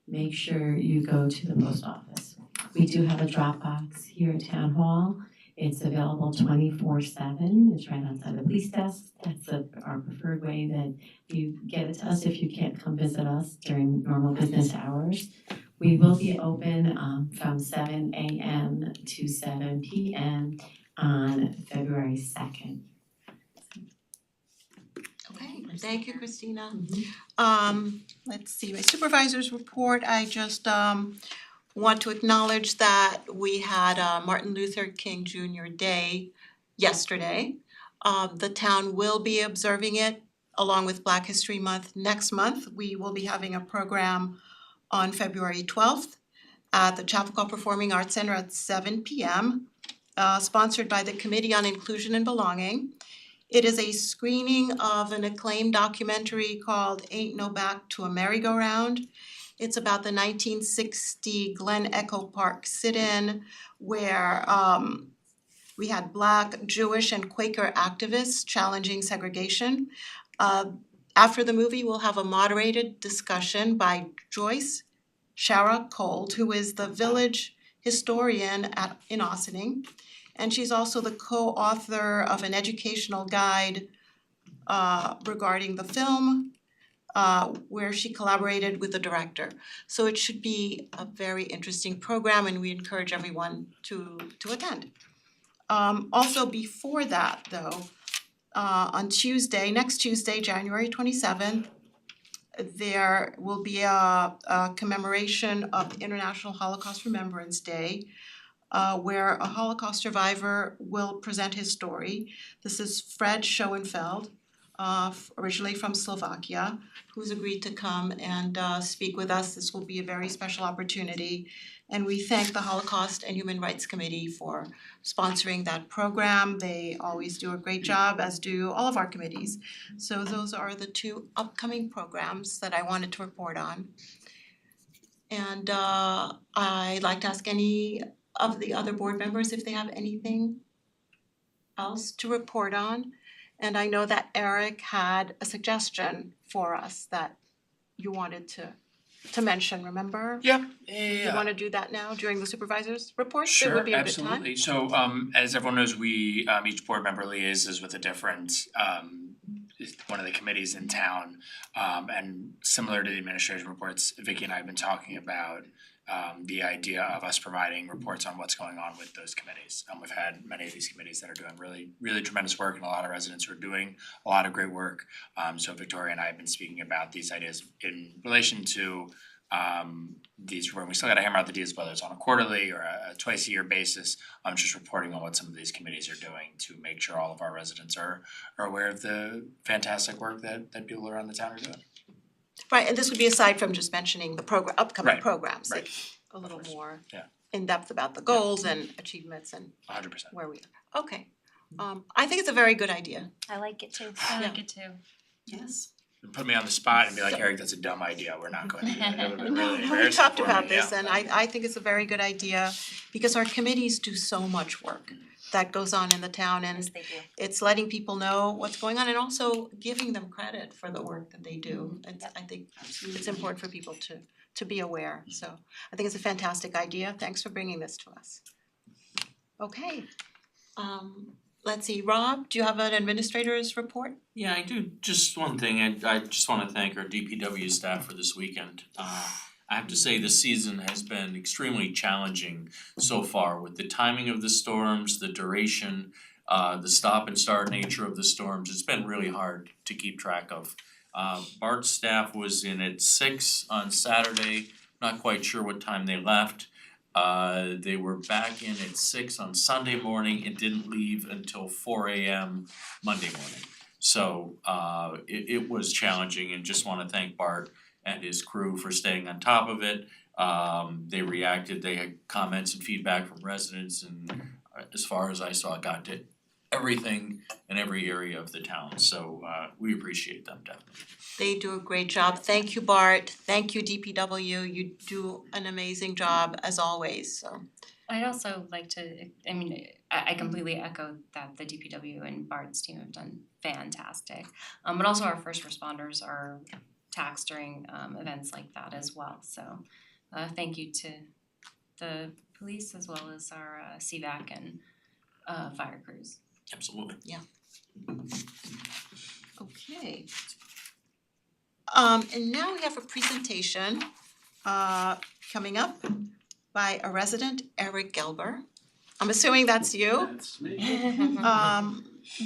[SPEAKER 10] Make sure you go to the post office. We do have a drop box here at Town Hall. It's available 24/7. It's right outside the police desk. That's our preferred way that you get it to us if you can't come visit us during normal business hours. We will be open from 7 a.m. to 7 p.m. on February 2nd.
[SPEAKER 1] Okay, thank you, Christina.
[SPEAKER 10] Mhm.
[SPEAKER 1] Let's see, my supervisor's report, I just want to acknowledge that we had Martin Luther King Jr. Day yesterday. The town will be observing it along with Black History Month next month. We will be having a program on February 12th at the Chappaqua Performing Arts Center at 7 p.m. Sponsored by the Committee on Inclusion and Belonging. It is a screening of an acclaimed documentary called Ain't No Back to a Merry-Go-Round. It's about the 1960 Glen Echo Park sit-in where we had Black, Jewish, and Quaker activists challenging segregation. After the movie, we'll have a moderated discussion by Joyce Shara Cold, who is the village historian in Ossining. And she's also the co-author of an educational guide regarding the film, where she collaborated with the director. So it should be a very interesting program and we encourage everyone to attend. Also before that though, on next Tuesday, January 27th, there will be a commemoration of International Holocaust Remembrance Day, where a Holocaust survivor will present his story. This is Fred Schoenfeld, originally from Slovakia, who's agreed to come and speak with us. This will be a very special opportunity. And we thank the Holocaust and Human Rights Committee for sponsoring that program. They always do a great job, as do all of our committees. So those are the two upcoming programs that I wanted to report on. And I'd like to ask any of the other board members if they have anything else to report on. And I know that Eric had a suggestion for us that you wanted to mention, remember?
[SPEAKER 7] Yeah.
[SPEAKER 1] You wanna do that now during the supervisor's report? It
[SPEAKER 7] Sure,
[SPEAKER 1] would be a good time.
[SPEAKER 7] absolutely. So as everyone knows, we each board member liaises with a different one of the committees in town. And similar to the administration reports, Vicky and I have been talking about the idea of us providing reports on what's going on with those committees. We've had many of these committees that are doing really tremendous work, and a lot of residents who are doing a lot of great work. So Victoria and I have been speaking about these ideas in relation to these, where we still gotta hammer out the details, whether it's on a quarterly or a twice a year basis. Just reporting on what some of these committees are doing to make sure all of our residents are aware of the fantastic work that people around the town are doing.
[SPEAKER 1] Right, and this would be aside from just mentioning the upcoming
[SPEAKER 7] Right,
[SPEAKER 1] programs,
[SPEAKER 7] right.
[SPEAKER 1] like a little more
[SPEAKER 7] Yeah.
[SPEAKER 1] in depth about the goals and achievements and
[SPEAKER 7] 100%.
[SPEAKER 1] where we are. Okay, I think it's a very good idea.
[SPEAKER 4] I like it too.
[SPEAKER 3] I like it too.
[SPEAKER 5] Yes.
[SPEAKER 7] Put me on the spot and be like, Eric, that's a dumb idea, we're not going to do that. That would have been really
[SPEAKER 1] We
[SPEAKER 7] embarrassing
[SPEAKER 1] talked
[SPEAKER 7] for
[SPEAKER 1] about
[SPEAKER 7] me,
[SPEAKER 1] this
[SPEAKER 7] yeah.
[SPEAKER 1] and I think it's a very good idea because our committees do so much work that goes on in the town
[SPEAKER 4] Yes,
[SPEAKER 1] and
[SPEAKER 4] they do.
[SPEAKER 1] it's letting people know what's going on and also giving them credit for the work that they do. I think it's important for people to be aware, so I think it's a fantastic idea. Thanks for bringing this to us. Okay, let's see, Rob, do you have an administrator's report?
[SPEAKER 9] Yeah, I do. Just one thing, I just wanna thank our DPW staff for this weekend. I have to say this season has been extremely challenging so far with the timing of the storms, the duration, the stop and start nature of the storms. It's been really hard to keep track of. Bart's staff was in at 6 on Saturday, not quite sure what time they left. They were back in at 6 on Sunday morning and didn't leave until 4 a.m. Monday morning. So it was challenging, and just wanna thank Bart and his crew for staying on top of it. They reacted, they had comments and feedback from residents, and as far as I saw, got to everything in every area of the town, so we appreciate them definitely.
[SPEAKER 1] They do a great job. Thank you, Bart. Thank you, DPW. You do an amazing job as always, so.
[SPEAKER 3] I'd also like to, I completely echo that the DPW and Bart's team have done fantastic. But also our first responders are taxed during events like that as well, so thank you to the police as well as our CVAC and fire crews.
[SPEAKER 9] Absolutely.
[SPEAKER 1] Okay. And now we have a presentation coming up by a resident, Eric Gelber. I'm assuming that's you.
[SPEAKER 11] That's me.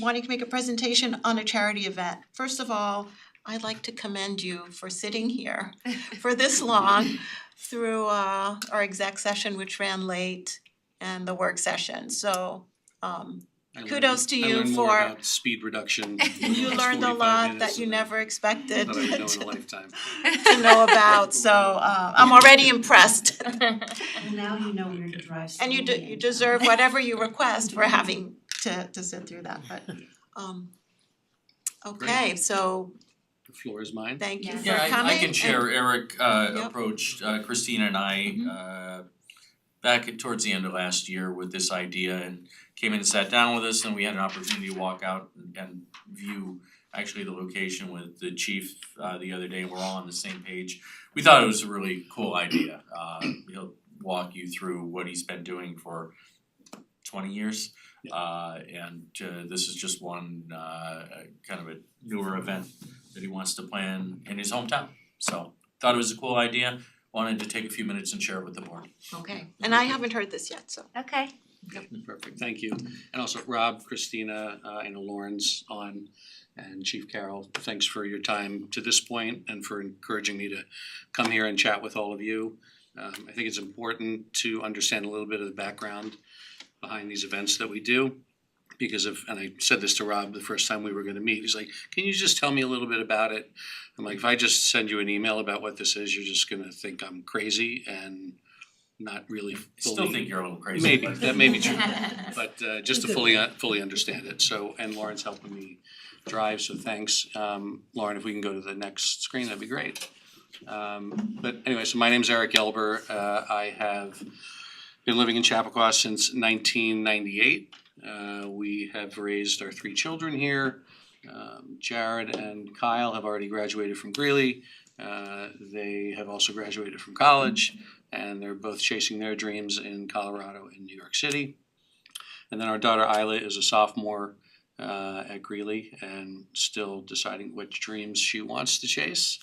[SPEAKER 1] Wanting to make a presentation on a charity event. First of all, I'd like to commend you for sitting here for this long through our exec session, which ran late, and the work session. So kudos to
[SPEAKER 11] I
[SPEAKER 1] you
[SPEAKER 11] learned more
[SPEAKER 1] for
[SPEAKER 11] about speed reduction.
[SPEAKER 1] you learned a lot that you never expected
[SPEAKER 11] That I didn't know in a lifetime.
[SPEAKER 1] to know about, so I'm already impressed.
[SPEAKER 5] And now you know where to drive
[SPEAKER 1] And you
[SPEAKER 5] slowly
[SPEAKER 1] you
[SPEAKER 5] and-
[SPEAKER 1] deserve whatever you request for having to sit through that, but okay, so
[SPEAKER 11] The floor is mine.
[SPEAKER 1] thank you
[SPEAKER 3] Yeah.
[SPEAKER 1] for
[SPEAKER 9] Yeah,
[SPEAKER 1] coming.
[SPEAKER 9] I can share, Eric
[SPEAKER 1] Yep.
[SPEAKER 9] approached Christina and I back towards the end of last year with this idea, and came in and sat down with us, and we had an opportunity to walk out and view actually the location with the chief the other day, and we're all on the same page. We thought it was a really cool idea. He'll walk you through what he's been doing for 20 years. And this is just one kind of a newer event that he wants to plan in his hometown. So thought it was a cool idea, wanted to take a few minutes and share it with the board.
[SPEAKER 1] Okay, and I haven't heard this yet, so
[SPEAKER 4] Okay,
[SPEAKER 11] Perfect, thank you. And also Rob, Christina, I know Lauren's on, and Chief Carroll, thanks for your time to this point and for encouraging me to come here and chat with all of you. I think it's important to understand a little bit of the background behind these events that we do. Because and I said this to Rob the first time we were gonna meet, he's like, can you just tell me a little bit about it? I'm like, if I just send you an email about what this is, you're just gonna think I'm crazy and not really fully.
[SPEAKER 9] Still think you're a little crazy.
[SPEAKER 11] Maybe,
[SPEAKER 9] but-
[SPEAKER 11] that may be true, but just to fully understand it, so, and Lauren's helping me drive, so thanks. Lauren, if we can go to the next screen, that'd be great. But anyway, so my name's Eric Elber, I have been living in Chappaqua since 1998. We have raised our 3 children here. Jared and Kyle have already graduated from Greeley. They have also graduated from college, and they're both chasing their dreams in Colorado and New York City. And then our daughter Isla is a sophomore at Greeley and still deciding which dreams she wants to chase.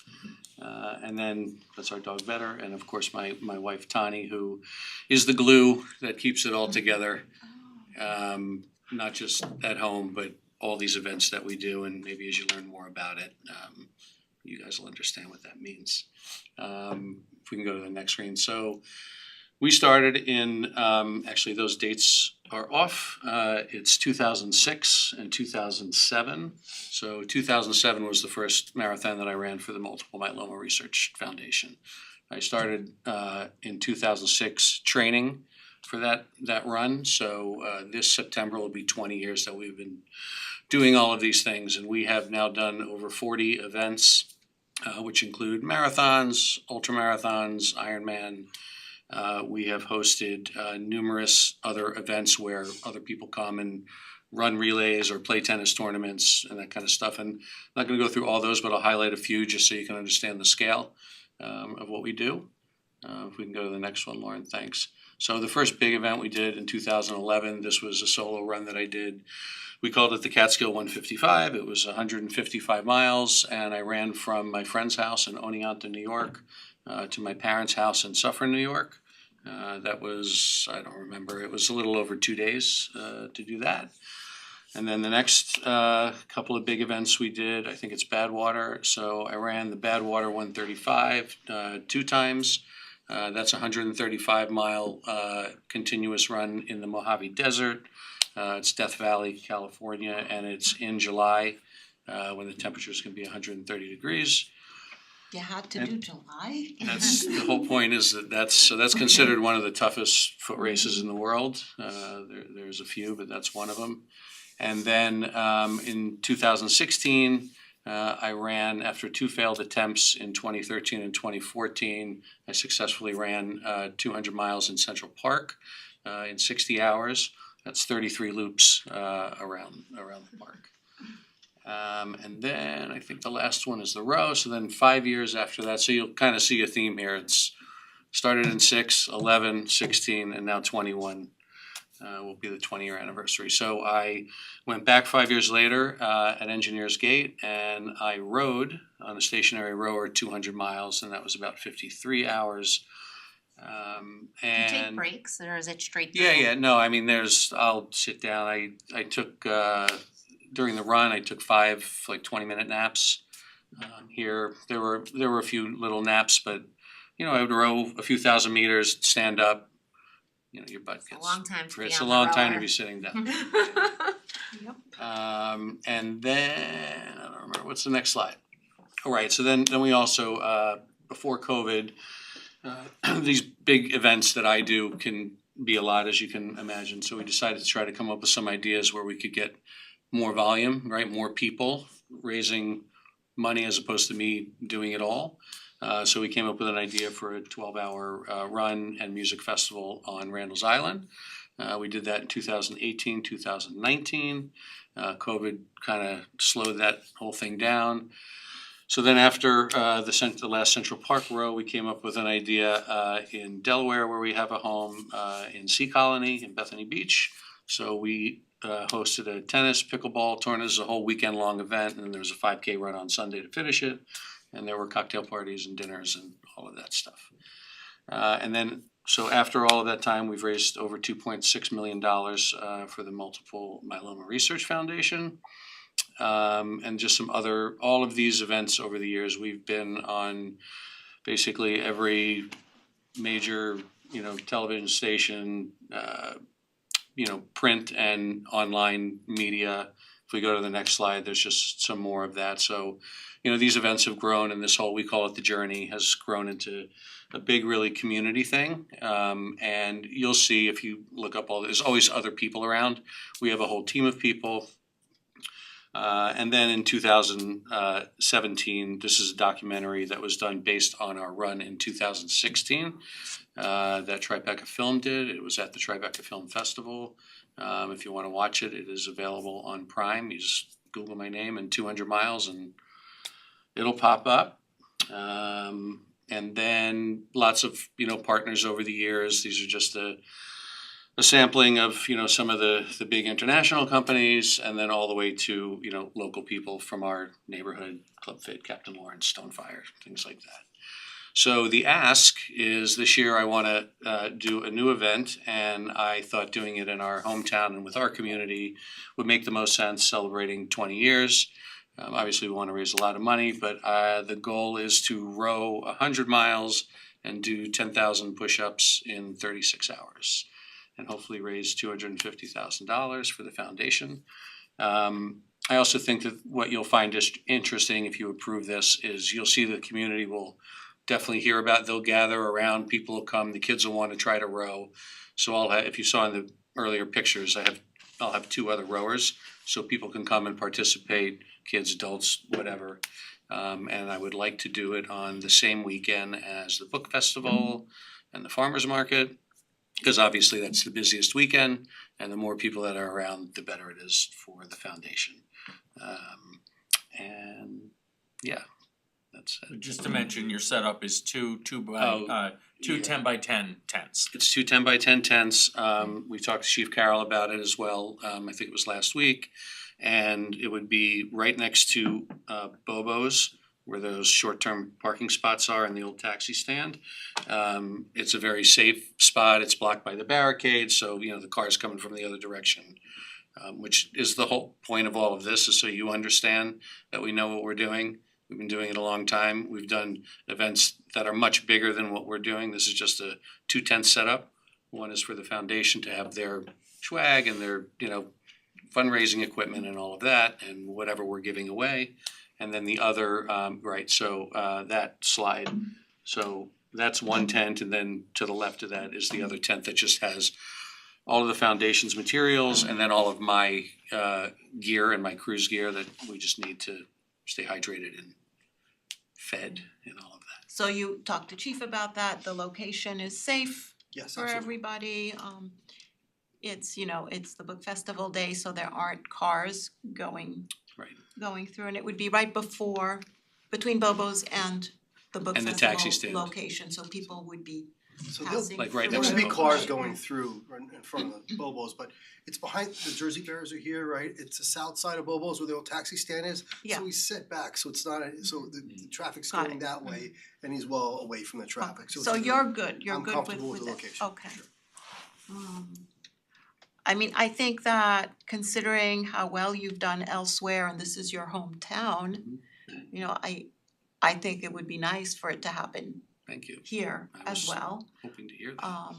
[SPEAKER 11] And then that's our dog Better, and of course my wife Tani, who is the glue that keeps it all together. Not just at home, but all these events that we do, and maybe as you learn more about it, you guys will understand what that means. If we can go to the next screen. So we started in, actually those dates are off. It's 2006 and 2007. So 2007 was the first marathon that I ran for the Multiple Myeloma Research Foundation. I started in 2006 training for that run. So this September will be 20 years that we've been doing all of these things, and we have now done over 40 events, which include marathons, ultramarathons, Ironman. We have hosted numerous other events where other people come and run relays or play tennis tournaments and that kind of stuff. And I'm not gonna go through all those, but I'll highlight a few just so you can understand the scale of what we do. If we can go to the next one, Lauren, thanks. So the first big event we did in 2011, this was a solo run that I did. We called it the Catskill 155. It was 155 miles, and I ran from my friend's house in Oneonta, New York, to my parents' house in Suffern, New York. That was, I don't remember, it was a little over 2 days to do that. And then the next couple of big events we did, I think it's Badwater. So I ran the Badwater 135 2 times. That's a 135 mile continuous run in the Mojave Desert. It's Death Valley, California, and it's in July when the temperature is gonna be 130 degrees.
[SPEAKER 1] You had to do July?
[SPEAKER 11] That's, the whole point is that's considered one of the toughest foot races in the world. There's a few, but that's one of them. And then in 2016, I ran, after 2 failed attempts in 2013 and 2014, I successfully ran 200 miles in Central Park in 60 hours. That's 33 loops around the park. And then I think the last one is the row, so then 5 years after that, so you'll kind of see a theme here. It's started in 6, 11, 16, and now 21 will be the 20-year anniversary. So I went back 5 years later at Engineers Gate, and I rode on a stationary rower 200 miles, and that was about 53 hours.
[SPEAKER 4] Do you take breaks or is it straight through?
[SPEAKER 11] Yeah, no, I mean, I'll sit down, I took, during the run, I took 5 like 20-minute naps. Here, there were a few little naps, but I would row a few thousand meters, stand up, your butt gets.
[SPEAKER 4] It's a long time to be
[SPEAKER 11] It's a
[SPEAKER 4] on the
[SPEAKER 11] long time to
[SPEAKER 4] rower.
[SPEAKER 11] be sitting down. And then, I don't remember, what's the next slide? All right, so then we also, before COVID, these big events that I do can be a lot, as you can imagine, so we decided to try to come up with some ideas where we could get more volume, right, more people raising money as opposed to me doing it all. So we came up with an idea for a 12-hour run and music festival on Randall's Island. We did that in 2018, 2019. COVID kind of slowed that whole thing down. So then after the last Central Park row, we came up with an idea in Delaware, where we have a home, in Sea Colony in Bethany Beach. So we hosted a tennis pickleball tournament. It was a whole weekend long event, and there was a 5K run on Sunday to finish it. And there were cocktail parties and dinners and all of that stuff. And then So after all of that time, we've raised over $2.6 million for the Multiple Myeloma Research Foundation. And just some other, all of these events over the years, we've been on basically every major, television station, print and online media. If we go to the next slide, there's just some more of that. So, these events have grown, and this whole, we call it the journey, has grown into a big, really community thing. And you'll see if you look up there's always other people around. We have a whole team of people. And then in 2017, this is a documentary that was done based on our run in 2016 that Tribeca Film did. It was at the Tribeca Film Festival. If you want to watch it, it is available on Prime. You just Google my name and 200 miles and it'll pop up. And then lots of, partners over the years. These are just a sampling of, some of the big international companies, and then all the way to, local people from our neighborhood, Club Fit, Captain Lawrence, Stonefire, things like that. So the ask is this year I wanna do a new event, and I thought doing it in our hometown and with our community would make the most sense, celebrating 20 years. Obviously we wanna raise a lot of money, but the goal is to row 100 miles and do 10,000 push-ups in 36 hours. And hopefully raise $250,000 for the foundation. I also think that what you'll find just interesting if you approve this is you'll see the community will definitely hear about, they'll gather around, people will come, the kids will want to try to row. So I'll have, if you saw in the earlier pictures, I'll have 2 other rowers, so people can come and participate, kids, adults, whatever. And I would like to do it on the same weekend as the book festival and the farmers market. Because obviously that's the busiest weekend, and the more people that are around, the better it is for the foundation. And yeah, that's it.
[SPEAKER 9] Just to mention, your setup is two
[SPEAKER 11] yeah.
[SPEAKER 9] 10 by 10 tents.
[SPEAKER 11] It's 2 10 by 10 tents. We talked to Chief Carroll about it as well. I think it was last week. And it would be right next to Bobo's, where those short-term parking spots are in the old taxi stand. It's a very safe spot. It's blocked by the barricade, so the cars coming from the other direction. Which is the whole point of all of this, is so you understand that we know what we're doing. We've been doing it a long time. We've done events that are much bigger than what we're doing. This is just a 2-tent setup. One is for the foundation to have their swag and their, fundraising equipment and all of that, and whatever we're giving away. And then the other, that slide, so that's one tent, and then to the left of that is the other tent that just has all of the foundation's materials, and then all of my gear and my cruise gear that we just need to stay hydrated and fed and all of that.
[SPEAKER 1] So you talked to Chief about that, the location is safe
[SPEAKER 6] Yes,
[SPEAKER 1] for
[SPEAKER 6] absolutely.
[SPEAKER 1] everybody. It's, it's the book festival day, so there aren't cars going through, and it would be right between Bobo's and the book
[SPEAKER 11] And the
[SPEAKER 1] festival
[SPEAKER 11] taxi stand.
[SPEAKER 1] location, so people would be
[SPEAKER 6] So
[SPEAKER 1] passing
[SPEAKER 11] Like right
[SPEAKER 1] through.
[SPEAKER 11] next
[SPEAKER 6] there will be
[SPEAKER 11] to
[SPEAKER 6] cars
[SPEAKER 1] Right.
[SPEAKER 6] going through in front of the Bobo's, but it's behind, the Jersey Bears are here, right? It's the south side of Bobo's where the old taxi stand is.
[SPEAKER 1] Yeah.
[SPEAKER 6] So he's set back, so it's not, so the traffic's
[SPEAKER 1] Got
[SPEAKER 6] going
[SPEAKER 1] it.
[SPEAKER 6] that way and he's well away from the traffic, so it's
[SPEAKER 1] So
[SPEAKER 6] a good-
[SPEAKER 1] you're good, you're
[SPEAKER 6] I'm
[SPEAKER 1] good
[SPEAKER 6] comfortable
[SPEAKER 1] with
[SPEAKER 6] with the
[SPEAKER 1] it,
[SPEAKER 6] location,
[SPEAKER 1] okay.
[SPEAKER 6] sure.
[SPEAKER 1] I mean, I think that considering how well you've done elsewhere and this is your hometown, I think it would be nice for it to happen
[SPEAKER 11] Thank you.
[SPEAKER 1] here
[SPEAKER 11] I
[SPEAKER 1] as
[SPEAKER 11] was
[SPEAKER 1] well.
[SPEAKER 11] hoping to hear that.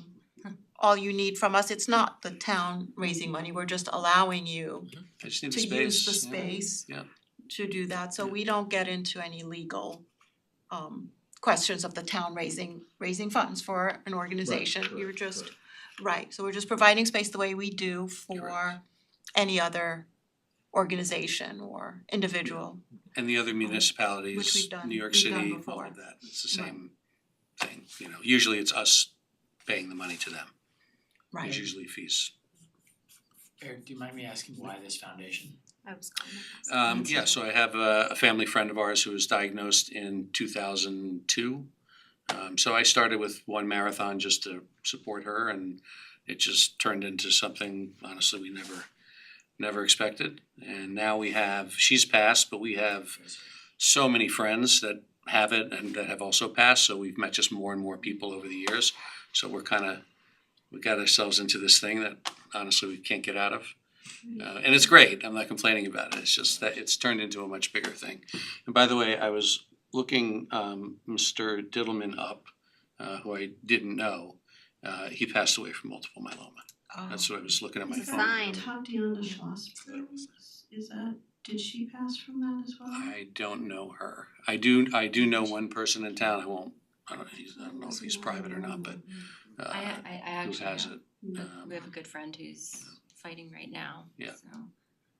[SPEAKER 1] All you need from us, it's not the town raising money, we're just allowing you
[SPEAKER 11] I just need the
[SPEAKER 1] to
[SPEAKER 11] space.
[SPEAKER 1] use the
[SPEAKER 11] yeah.
[SPEAKER 1] space
[SPEAKER 11] Yeah.
[SPEAKER 1] to do that, so
[SPEAKER 11] Yeah.
[SPEAKER 1] we don't get into any legal questions of the town raising funds for an organization, you're just, right, so we're just providing space the way we do for
[SPEAKER 11] Correct.
[SPEAKER 1] any other organization or individual.
[SPEAKER 11] And the other
[SPEAKER 1] Which
[SPEAKER 11] municipalities,
[SPEAKER 1] we've done-
[SPEAKER 11] New York
[SPEAKER 1] we've done
[SPEAKER 11] City, all
[SPEAKER 1] before.
[SPEAKER 11] of that, it's the same thing, usually it's us paying the money to them.
[SPEAKER 1] Right.
[SPEAKER 11] There's usually fees.
[SPEAKER 7] Eric, do you mind me asking why this foundation?
[SPEAKER 4] I was going to ask.
[SPEAKER 11] So I have a family friend of ours who was diagnosed in 2002. So I started with one marathon just to support her, and it just turned into something honestly we never expected. And now she's passed, but we have so many friends that have it and that have also passed, so we've met just more and more people over the years. So we got ourselves into this thing that honestly we can't get out of. And it's great, I'm not complaining about it, it's just that it's turned into a much bigger thing. And by the way, I was looking Mr. Diddleman up, who I didn't know, he passed away from multiple myeloma. That's what I was looking at my
[SPEAKER 4] It's a
[SPEAKER 11] phone.
[SPEAKER 4] sign.
[SPEAKER 5] Tatiana Schlossberg, is that, did she pass from that as well?
[SPEAKER 11] I don't know her. I do know one person in town, I don't know if he's private or not, but
[SPEAKER 3] I
[SPEAKER 11] who
[SPEAKER 3] actually
[SPEAKER 11] has
[SPEAKER 3] know.
[SPEAKER 11] it.
[SPEAKER 3] We have a good friend who's fighting right now,
[SPEAKER 11] Yeah.
[SPEAKER 3] so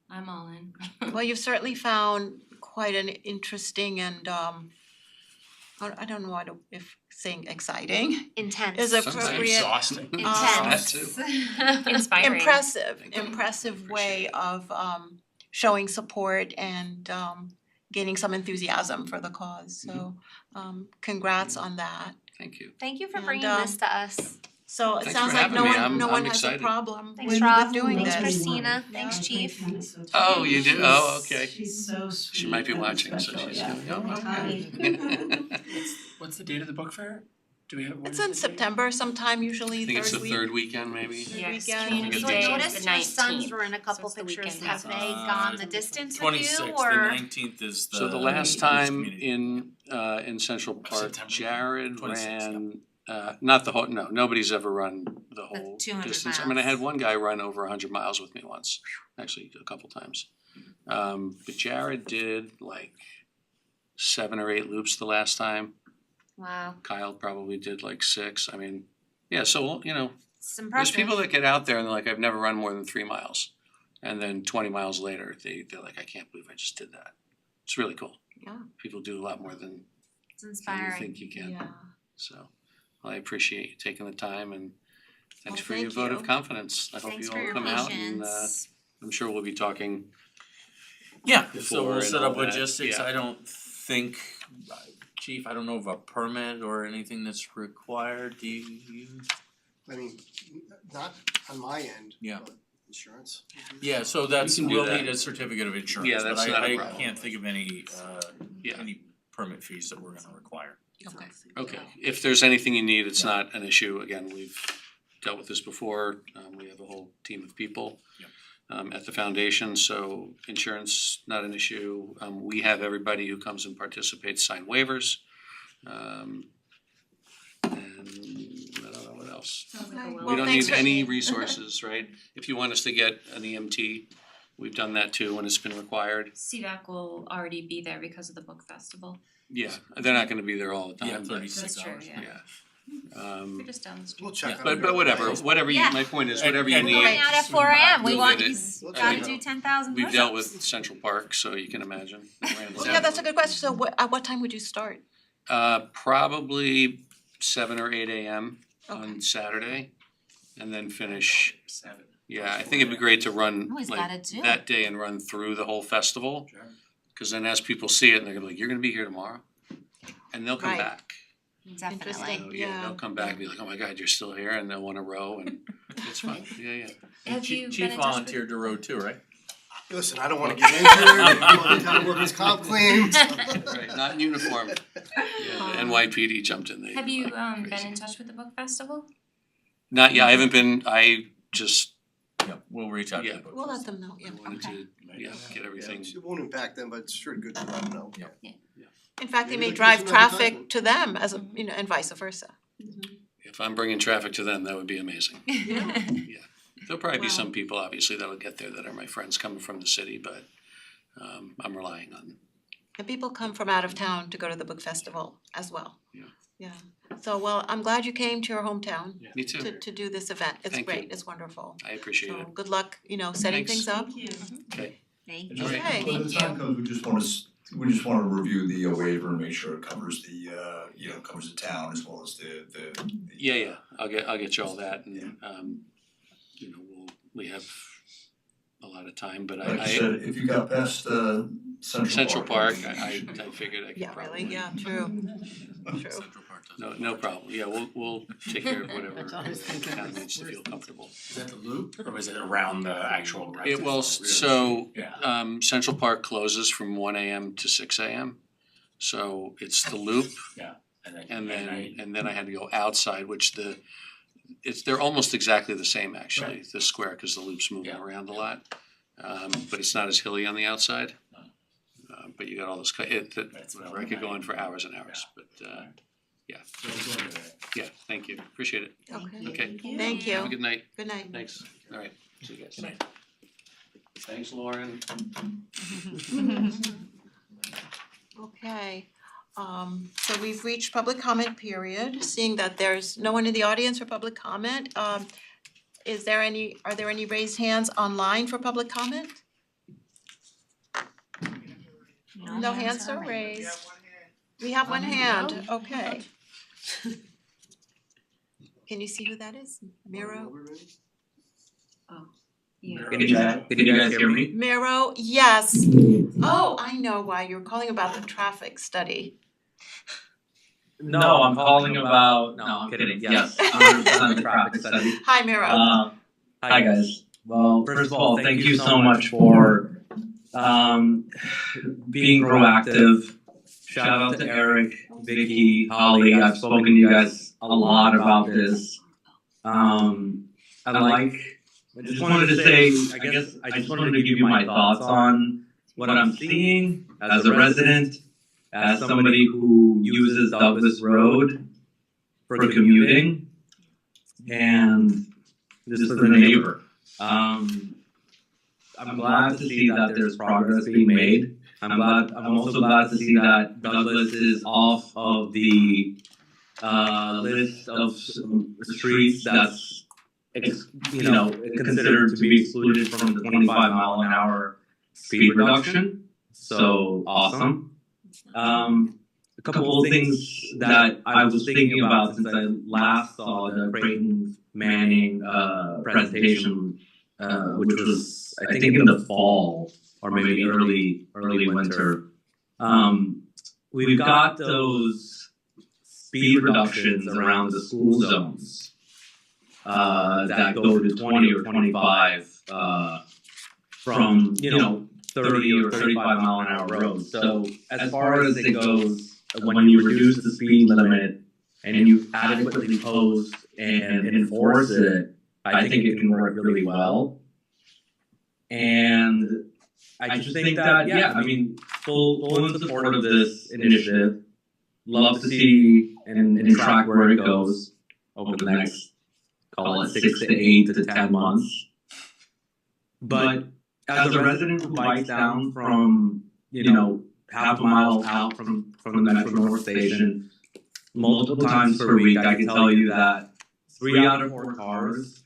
[SPEAKER 3] I'm all in.
[SPEAKER 1] Well, you've certainly found quite an interesting and I don't know what if saying exciting
[SPEAKER 4] Intense.
[SPEAKER 1] is
[SPEAKER 11] Sometimes
[SPEAKER 1] appropriate.
[SPEAKER 7] Exhausting.
[SPEAKER 1] Intense.
[SPEAKER 3] Inspiring.
[SPEAKER 1] Impressive way of showing support and gaining some enthusiasm for the cause. So congrats on that.
[SPEAKER 11] Thank you.
[SPEAKER 4] Thank you for
[SPEAKER 1] And,
[SPEAKER 4] bringing this to us.
[SPEAKER 1] So it
[SPEAKER 11] Thanks
[SPEAKER 1] sounds
[SPEAKER 11] for
[SPEAKER 1] like no
[SPEAKER 11] having me.
[SPEAKER 1] one, no
[SPEAKER 11] I'm
[SPEAKER 1] one has a
[SPEAKER 11] excited.
[SPEAKER 1] problem
[SPEAKER 4] Thanks,
[SPEAKER 1] with
[SPEAKER 4] Rob.
[SPEAKER 1] doing
[SPEAKER 4] Thanks,
[SPEAKER 1] this.
[SPEAKER 4] Christina. Thanks, Chief.
[SPEAKER 11] Oh, you do? Oh, okay.
[SPEAKER 5] She's so sweet.
[SPEAKER 11] She might be
[SPEAKER 5] and
[SPEAKER 11] watching, so
[SPEAKER 5] special,
[SPEAKER 11] she's
[SPEAKER 5] yeah.
[SPEAKER 11] going, oh, okay.
[SPEAKER 7] What's the date of the book fair? Do we have? what
[SPEAKER 1] It's
[SPEAKER 7] is
[SPEAKER 1] in
[SPEAKER 7] the date?
[SPEAKER 1] September sometime, usually
[SPEAKER 11] I think it's the
[SPEAKER 1] third week.
[SPEAKER 11] third weekend maybe.
[SPEAKER 3] Yes,
[SPEAKER 1] weekend.
[SPEAKER 3] Community
[SPEAKER 11] So
[SPEAKER 4] So
[SPEAKER 11] I
[SPEAKER 4] I
[SPEAKER 3] Day is
[SPEAKER 4] noticed
[SPEAKER 3] the
[SPEAKER 4] your sons
[SPEAKER 3] 19th.
[SPEAKER 4] were in a couple
[SPEAKER 3] So it's the
[SPEAKER 4] pictures.
[SPEAKER 3] weekend
[SPEAKER 4] Have they
[SPEAKER 3] after.
[SPEAKER 4] gone the distance with you
[SPEAKER 9] 26th,
[SPEAKER 4] or?
[SPEAKER 9] the 19th is the.
[SPEAKER 11] So the last
[SPEAKER 9] is
[SPEAKER 11] time
[SPEAKER 9] community.
[SPEAKER 11] in Central Park,
[SPEAKER 7] September.
[SPEAKER 11] Jared
[SPEAKER 9] 26th,
[SPEAKER 11] ran not the whole, no, nobody's ever run the whole
[SPEAKER 4] 200
[SPEAKER 11] distance. I mean, I had
[SPEAKER 4] miles.
[SPEAKER 11] one guy run over 100 miles with me once, actually a couple times. But Jared did like 7 or 8 loops the last time.
[SPEAKER 4] Wow,
[SPEAKER 11] Kyle probably did like 6. I mean, yeah, so you know,
[SPEAKER 4] it's
[SPEAKER 11] there's
[SPEAKER 4] impressive.
[SPEAKER 11] people that get out there and they're like, I've never run more than 3 miles. And then 20 miles later, they're like, I can't believe I just did that. It's really cool.
[SPEAKER 1] Yeah.
[SPEAKER 11] People do a lot more than
[SPEAKER 4] It's
[SPEAKER 11] you
[SPEAKER 4] inspiring.
[SPEAKER 11] think you can.
[SPEAKER 1] Yeah.
[SPEAKER 11] So I appreciate you taking the time and thanks
[SPEAKER 1] Well,
[SPEAKER 11] for your
[SPEAKER 1] thank
[SPEAKER 11] vote
[SPEAKER 1] you.
[SPEAKER 11] of confidence. I hope
[SPEAKER 4] Thanks
[SPEAKER 11] you
[SPEAKER 4] for
[SPEAKER 11] all
[SPEAKER 4] your
[SPEAKER 11] come out and
[SPEAKER 4] patience.
[SPEAKER 11] I'm sure we'll be talking.
[SPEAKER 9] Yeah, so
[SPEAKER 11] before
[SPEAKER 9] we'll
[SPEAKER 11] and
[SPEAKER 9] set
[SPEAKER 11] all
[SPEAKER 9] up
[SPEAKER 11] that,
[SPEAKER 9] logistics,
[SPEAKER 11] yeah.
[SPEAKER 9] I don't think, Chief, I don't know of a permit or anything that's required, do you?
[SPEAKER 6] I mean, not on my end,
[SPEAKER 9] Yeah.
[SPEAKER 6] but insurance.
[SPEAKER 9] Yeah, so that's,
[SPEAKER 11] We can do
[SPEAKER 9] we'll
[SPEAKER 11] that.
[SPEAKER 9] need a certificate of insurance,
[SPEAKER 11] Yeah,
[SPEAKER 9] but
[SPEAKER 11] that's not a
[SPEAKER 9] I
[SPEAKER 11] problem.
[SPEAKER 9] can't think of any
[SPEAKER 11] Yeah.
[SPEAKER 9] any permit fees that we're gonna require.
[SPEAKER 1] Okay.
[SPEAKER 11] Okay, if there's anything you need, it's not an issue. Again, we've dealt with this before. We have a whole team of people
[SPEAKER 9] Yep.
[SPEAKER 11] at the foundation, so insurance, not an issue. We have everybody who comes and participates sign waivers. And I don't know what else.
[SPEAKER 1] Well,
[SPEAKER 11] We don't
[SPEAKER 1] thanks
[SPEAKER 11] need
[SPEAKER 1] for-
[SPEAKER 11] any resources, right? If you want us to get an EMT, we've done that too when it's been required.
[SPEAKER 3] CVAC will already be there because of the book festival.
[SPEAKER 11] Yeah, they're not gonna be there all the time,
[SPEAKER 9] Yeah,
[SPEAKER 11] but
[SPEAKER 9] 36
[SPEAKER 3] That's true,
[SPEAKER 9] hours.
[SPEAKER 3] yeah.
[SPEAKER 11] yeah.
[SPEAKER 3] We're just down the street.
[SPEAKER 6] We'll check
[SPEAKER 9] Yeah,
[SPEAKER 6] on
[SPEAKER 11] But
[SPEAKER 6] it.
[SPEAKER 11] whatever you,
[SPEAKER 4] Yeah.
[SPEAKER 11] my point is, whatever you
[SPEAKER 9] And-
[SPEAKER 11] need.
[SPEAKER 9] and-
[SPEAKER 4] Going out at 4 AM, we
[SPEAKER 11] We'll
[SPEAKER 4] want,
[SPEAKER 11] get it.
[SPEAKER 4] he's
[SPEAKER 6] We'll
[SPEAKER 4] gotta
[SPEAKER 6] check it
[SPEAKER 4] do
[SPEAKER 6] out.
[SPEAKER 4] 10,000
[SPEAKER 11] We've dealt with
[SPEAKER 4] push-ups.
[SPEAKER 11] Central Park, so you can imagine.
[SPEAKER 1] Well, yeah, that's a good question. So at what time would you start?
[SPEAKER 11] Probably 7 or 8 AM
[SPEAKER 1] Okay.
[SPEAKER 11] on Saturday and then finish.
[SPEAKER 7] 7.
[SPEAKER 11] Yeah, I think it'd be great to run
[SPEAKER 4] Oh, he's
[SPEAKER 11] like
[SPEAKER 4] got it too.
[SPEAKER 11] that day and run through the whole festival.
[SPEAKER 7] Sure.
[SPEAKER 11] Cause then as people see it, and they're gonna be like, you're gonna be here tomorrow? And they'll come
[SPEAKER 1] Right.
[SPEAKER 11] back.
[SPEAKER 4] Definitely.
[SPEAKER 1] Interesting.
[SPEAKER 11] So, yeah, they'll come back and be like, oh my God, you're still here, and they'll wanna row and it's fun, yeah.
[SPEAKER 3] Have you been
[SPEAKER 9] Chief
[SPEAKER 3] in touch with?
[SPEAKER 9] volunteered to row too, right?
[SPEAKER 6] Listen, I don't wanna get injured, I don't wanna have workers' comp claims.
[SPEAKER 11] Right, not in uniform. Yeah, the NYPD jumped in, they
[SPEAKER 3] Have you
[SPEAKER 11] like
[SPEAKER 3] been
[SPEAKER 11] crazy.
[SPEAKER 3] in touch with the book festival?
[SPEAKER 11] Not, yeah, I haven't been, I just,
[SPEAKER 9] Yeah, we'll reach out to
[SPEAKER 11] Yeah.
[SPEAKER 9] the book
[SPEAKER 1] We'll let
[SPEAKER 9] festival.
[SPEAKER 1] them know, yeah.
[SPEAKER 11] I wanted to, yeah, get everything.
[SPEAKER 6] It won't impact them, but it's sure good to let them know.
[SPEAKER 1] In fact, they
[SPEAKER 6] Maybe
[SPEAKER 1] may
[SPEAKER 6] we can
[SPEAKER 1] drive
[SPEAKER 6] do some
[SPEAKER 1] traffic
[SPEAKER 6] advertisement.
[SPEAKER 1] to them as a, you know, and vice versa.
[SPEAKER 11] If I'm bringing traffic to them, that would be amazing. There'll probably be
[SPEAKER 1] Wow.
[SPEAKER 11] some people, obviously, that'll get there that are my friends coming from the city, but I'm relying on,
[SPEAKER 1] And people come from out of town to go to the book festival as well.
[SPEAKER 11] Yeah.
[SPEAKER 1] Yeah, so well, I'm glad you came to your hometown
[SPEAKER 11] me too,
[SPEAKER 1] to do this event. It's
[SPEAKER 11] Thank you.
[SPEAKER 1] great, it's wonderful.
[SPEAKER 11] I appreciate
[SPEAKER 1] So
[SPEAKER 11] it.
[SPEAKER 1] good luck, you know, setting
[SPEAKER 11] Thanks.
[SPEAKER 1] things up.
[SPEAKER 11] Okay,
[SPEAKER 4] Thank
[SPEAKER 8] And
[SPEAKER 4] you.
[SPEAKER 8] just
[SPEAKER 1] Okay.
[SPEAKER 8] when the time comes, we just wanna review the waiver and make sure it covers the, covers the town as well as the.
[SPEAKER 11] yeah, I'll get you all that and you know, we have a lot of time, but
[SPEAKER 8] Like you
[SPEAKER 11] I
[SPEAKER 8] said, if you got past
[SPEAKER 11] Central Park, I figured I could
[SPEAKER 1] Yeah,
[SPEAKER 11] probably.
[SPEAKER 1] really, yeah, true, true.
[SPEAKER 9] Central Park doesn't.
[SPEAKER 11] No problem, yeah, we'll take care of whatever town needs to feel comfortable.
[SPEAKER 7] Is that the loop or was it around the actual right?
[SPEAKER 11] It will, so
[SPEAKER 7] Yeah.
[SPEAKER 11] Central Park closes from 1 AM to 6 AM. So it's the loop and then I had to go outside, which they're almost exactly the same actually, the square, cause the loop's moving around a lot. But it's not as hilly on the outside. But you got all this, whatever, I could go on for hours and hours, but yeah. Yeah, thank you, appreciate it. Okay.
[SPEAKER 1] Thank you.
[SPEAKER 11] Have a good night.
[SPEAKER 1] Good night.
[SPEAKER 11] Thanks. All right. See you guys. Good night. Thanks, Lauren.
[SPEAKER 1] Okay, so we've reached public comment period, seeing that there's no one in the audience for public comment, are there any raised hands online for public comment? No hands are raised. We have one hand, okay. Can you see who that is? Miro?
[SPEAKER 12] Can you guys hear me?
[SPEAKER 1] Miro, yes. Oh, I know why, you're calling about the traffic study.
[SPEAKER 12] No, I'm calling about, no, I'm kidding, yes, I'm the traffic study.
[SPEAKER 1] Hi, Miro.
[SPEAKER 12] Hi guys. Well, first of all, thank you so much for being proactive. Shout out to Eric, Vicky, Holly. I've spoken to you guys a lot about this. I just wanted to say, I just wanted to give you my thoughts on what I'm seeing as a resident, as somebody who uses Douglas Road for commuting, and just as a neighbor. I'm glad to see that there's progress being made. I'm also glad to see that Douglas is off of the list of streets that's considered to be excluded from the 25-mile-an-hour speed reduction. So awesome. A couple of things that I was thinking about since I last saw the Creighton Manning presentation, which was I think in the fall or maybe early winter. We've got those speed reductions around the school zones that go to 20 or 25 from 30 or 35 mile an hour roads. So as far as it goes, when you reduce the speed limit and you adequately post and enforce it, I think it can work really well. And I just think that, full in support of this initiative. Love to see and track where it goes over the next, call it 6 to 8 to 10 months. But as a resident who bikes down from, half a mile out from the Metro North Station multiple times per week, I can tell you that 3 out of 4 cars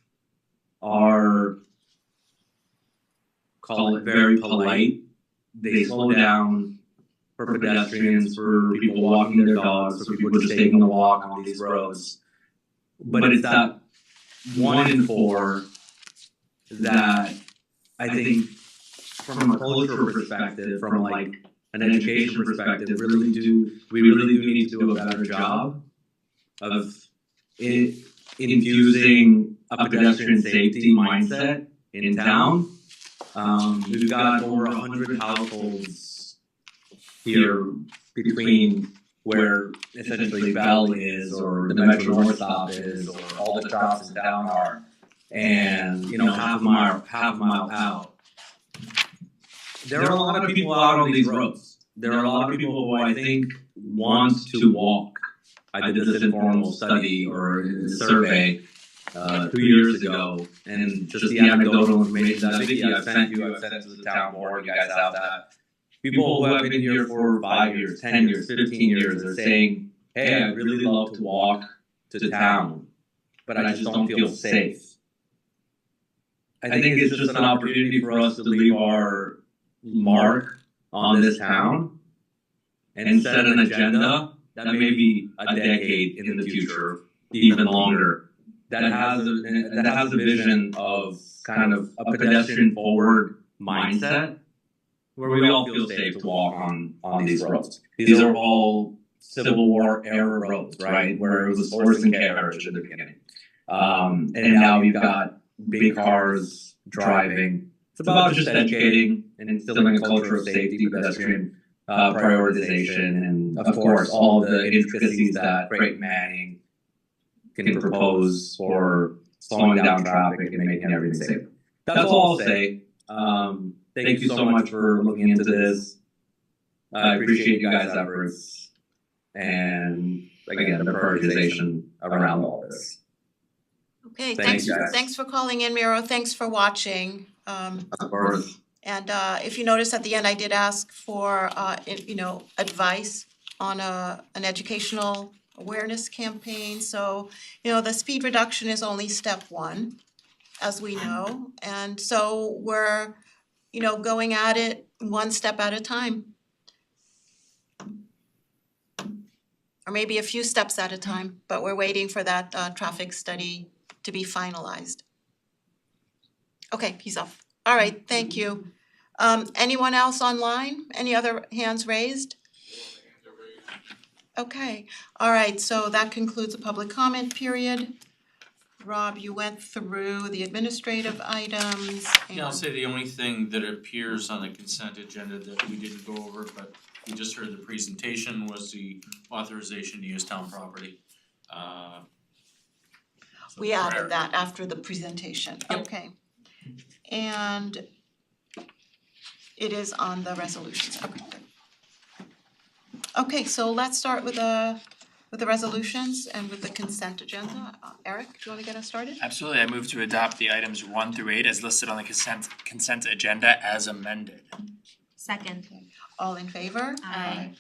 [SPEAKER 12] are, call it very polite. They slow down for pedestrians, for people walking their dogs, for people just taking a walk on these roads. But it's that 1 in 4 that I think from a cultural perspective, from like an education perspective, we really do need to do a better job of infusing a pedestrian safety mindset in town. We've got over 100 households here between where essentially Bell is, or the Metro North stop is, or all the shops in town are, and half a mile out. There are a lot of people out on these roads. There are a lot of people who I think want to walk. I did this informal study or survey 2 years ago, and just the anecdotal information that Vicky, I've sent to the town board, you guys have that. People who have been here for 5 years, 10 years, 15 years are saying, hey, I'd really love to walk to town, but I just don't feel safe. I think it's just an opportunity for us to leave our mark on this town and set an agenda that may be a decade in the future, even longer, that has a vision of kind of a pedestrian forward mindset where we all feel safe to walk on these roads. These are all Civil War era roads, right? Where it was horse and carriage in the beginning. And now we've got big cars driving. It's about just educating and instilling a culture of safety, pedestrian prioritization, of course, all the intricacies that Creighton Manning can propose for slowing down traffic and making everything safer. That's all I'll say. Thank you so much for looking into this. I appreciate you guys' efforts and again, the prioritization around all this.
[SPEAKER 1] Okay,
[SPEAKER 12] Thanks, guys.
[SPEAKER 1] thanks for calling in, Miro, thanks for watching.
[SPEAKER 12] Of course.
[SPEAKER 1] And if you notice at the end, I did ask for advice on an educational awareness campaign. So, the speed reduction is only step one, as we know. And so we're, going at it one step at a time. Or maybe a few steps at a time, but we're waiting for that traffic study to be finalized. Okay, he's off. All right, thank you. Anyone else online? Any other hands raised? Okay, all right, so that concludes the public comment period. Rob, you went through the administrative items
[SPEAKER 9] Yeah, I'll say the only thing that appears on the consent agenda that we didn't go over, but we just heard the presentation, was the authorization to use town property.
[SPEAKER 1] We added that after the presentation, okay. And it is on the resolutions, okay, good. Okay, so let's start with the resolutions and with the consent agenda. Eric, do you wanna get us started?
[SPEAKER 7] Absolutely, I move to adopt the items 1 through 8 as listed on the consent agenda as amended.
[SPEAKER 4] Second.
[SPEAKER 1] All in favor?
[SPEAKER 4] Aye.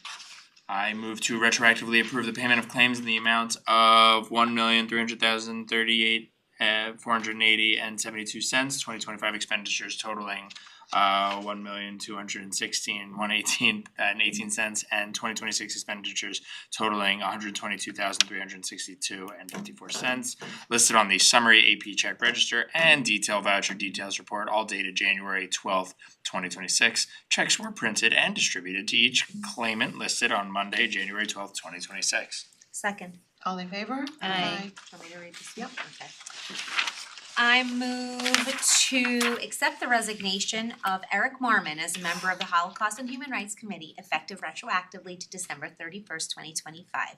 [SPEAKER 7] I move to retroactively approve the payment of claims in the amount of $1,300,038 $480.72, 2025 expenditures totaling $1,216,118.18, and 2026 expenditures totaling $122,362.54, listed on the summary AP check register and detail voucher details report, all dated January 12th, 2026. Checks were printed and distributed to each claimant listed on Monday, January 12th, 2026.
[SPEAKER 4] Second.
[SPEAKER 1] All in favor?
[SPEAKER 4] Aye. Do you want me to read this?
[SPEAKER 1] Yep.
[SPEAKER 4] Okay. I move to accept the resignation of Eric Marmon as a member of the Holocaust and Human Rights Committee effective retroactively to December 31st, 2025.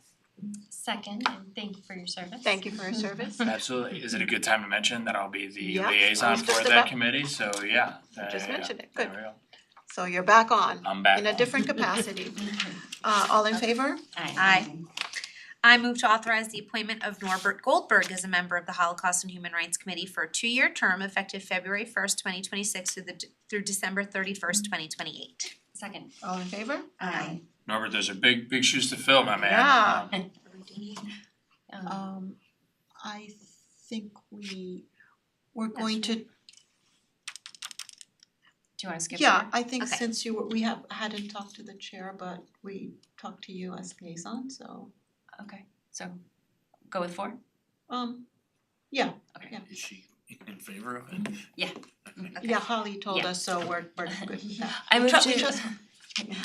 [SPEAKER 3] Second, and thank you for your service.
[SPEAKER 1] Thank you for your service.
[SPEAKER 7] Absolutely. Is it a good time to mention that I'll be the
[SPEAKER 1] Yeah, I
[SPEAKER 7] liaison
[SPEAKER 1] was just
[SPEAKER 7] for that
[SPEAKER 1] about-
[SPEAKER 7] committee? So yeah.
[SPEAKER 1] Just mentioned it, good.
[SPEAKER 7] There we go.
[SPEAKER 1] So you're back on
[SPEAKER 7] I'm back
[SPEAKER 1] in a
[SPEAKER 7] on.
[SPEAKER 1] different capacity. All in favor?
[SPEAKER 4] Aye. I move to authorize the appointment of Norbert Goldberg as a member of the Holocaust and Human Rights Committee for a 2-year term effective February 1st, 2026 through December 31st, 2028.
[SPEAKER 3] Second.
[SPEAKER 1] All in favor?
[SPEAKER 4] Aye.
[SPEAKER 7] Norbert, those are big shoes to fill, my man.
[SPEAKER 1] Yeah.
[SPEAKER 3] Um,
[SPEAKER 1] I think we're going to,
[SPEAKER 3] do you wanna skip
[SPEAKER 1] yeah,
[SPEAKER 3] over?
[SPEAKER 1] I think
[SPEAKER 4] Okay.
[SPEAKER 1] since hadn't talked to the chair, but we talked to you as liaison, so
[SPEAKER 3] Okay, so go with 4?
[SPEAKER 1] yeah,
[SPEAKER 9] Is she in favor of it?
[SPEAKER 1] yeah, Holly told
[SPEAKER 3] Yeah.
[SPEAKER 1] us, so we're good with that.
[SPEAKER 3] I move
[SPEAKER 1] We
[SPEAKER 3] to
[SPEAKER 1] trust-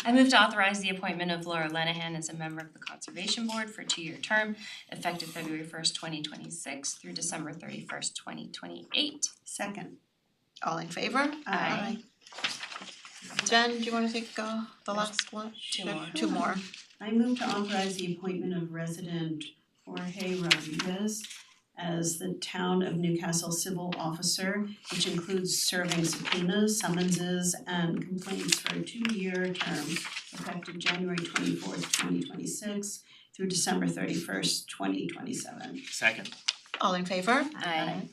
[SPEAKER 3] I move to authorize the appointment of Laura Lenahan as a member of the Conservation Board for a 2-year term effective February 1st, 2026 through December 31st, 2028.
[SPEAKER 1] Second. All in favor?
[SPEAKER 3] Aye.
[SPEAKER 1] Jen, do you wanna take the last one?
[SPEAKER 3] Two more.
[SPEAKER 1] Two more.
[SPEAKER 5] I move to authorize the appointment of resident Jorge Rodriguez as the Town of Newcastle civil officer, which includes serving subpoenas, summonses, and complaints for a 2-year term effective January 24th, 2026 through December 31st, 2027.
[SPEAKER 7] Second.
[SPEAKER 1] All in favor?
[SPEAKER 3] Aye.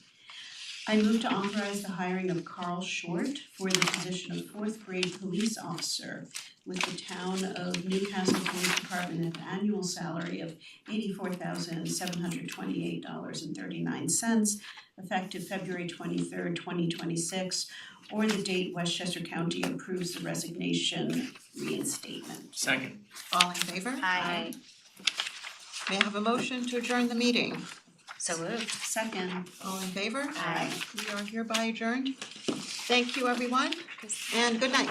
[SPEAKER 5] I move to authorize the hiring of Carl Short for the position of 4th grade police officer with the Town of Newcastle Police Department at an annual salary of $84,728.39 effective February 23rd, 2026, or the date Westchester County approves the resignation reinstatement.
[SPEAKER 7] Second.
[SPEAKER 1] All in favor?
[SPEAKER 4] Aye.
[SPEAKER 1] May I have a motion to adjourn the meeting?
[SPEAKER 3] So moved.
[SPEAKER 5] Second.
[SPEAKER 1] All in favor?
[SPEAKER 3] Aye.
[SPEAKER 1] We are hereby adjourned. Thank you, everyone, and good night.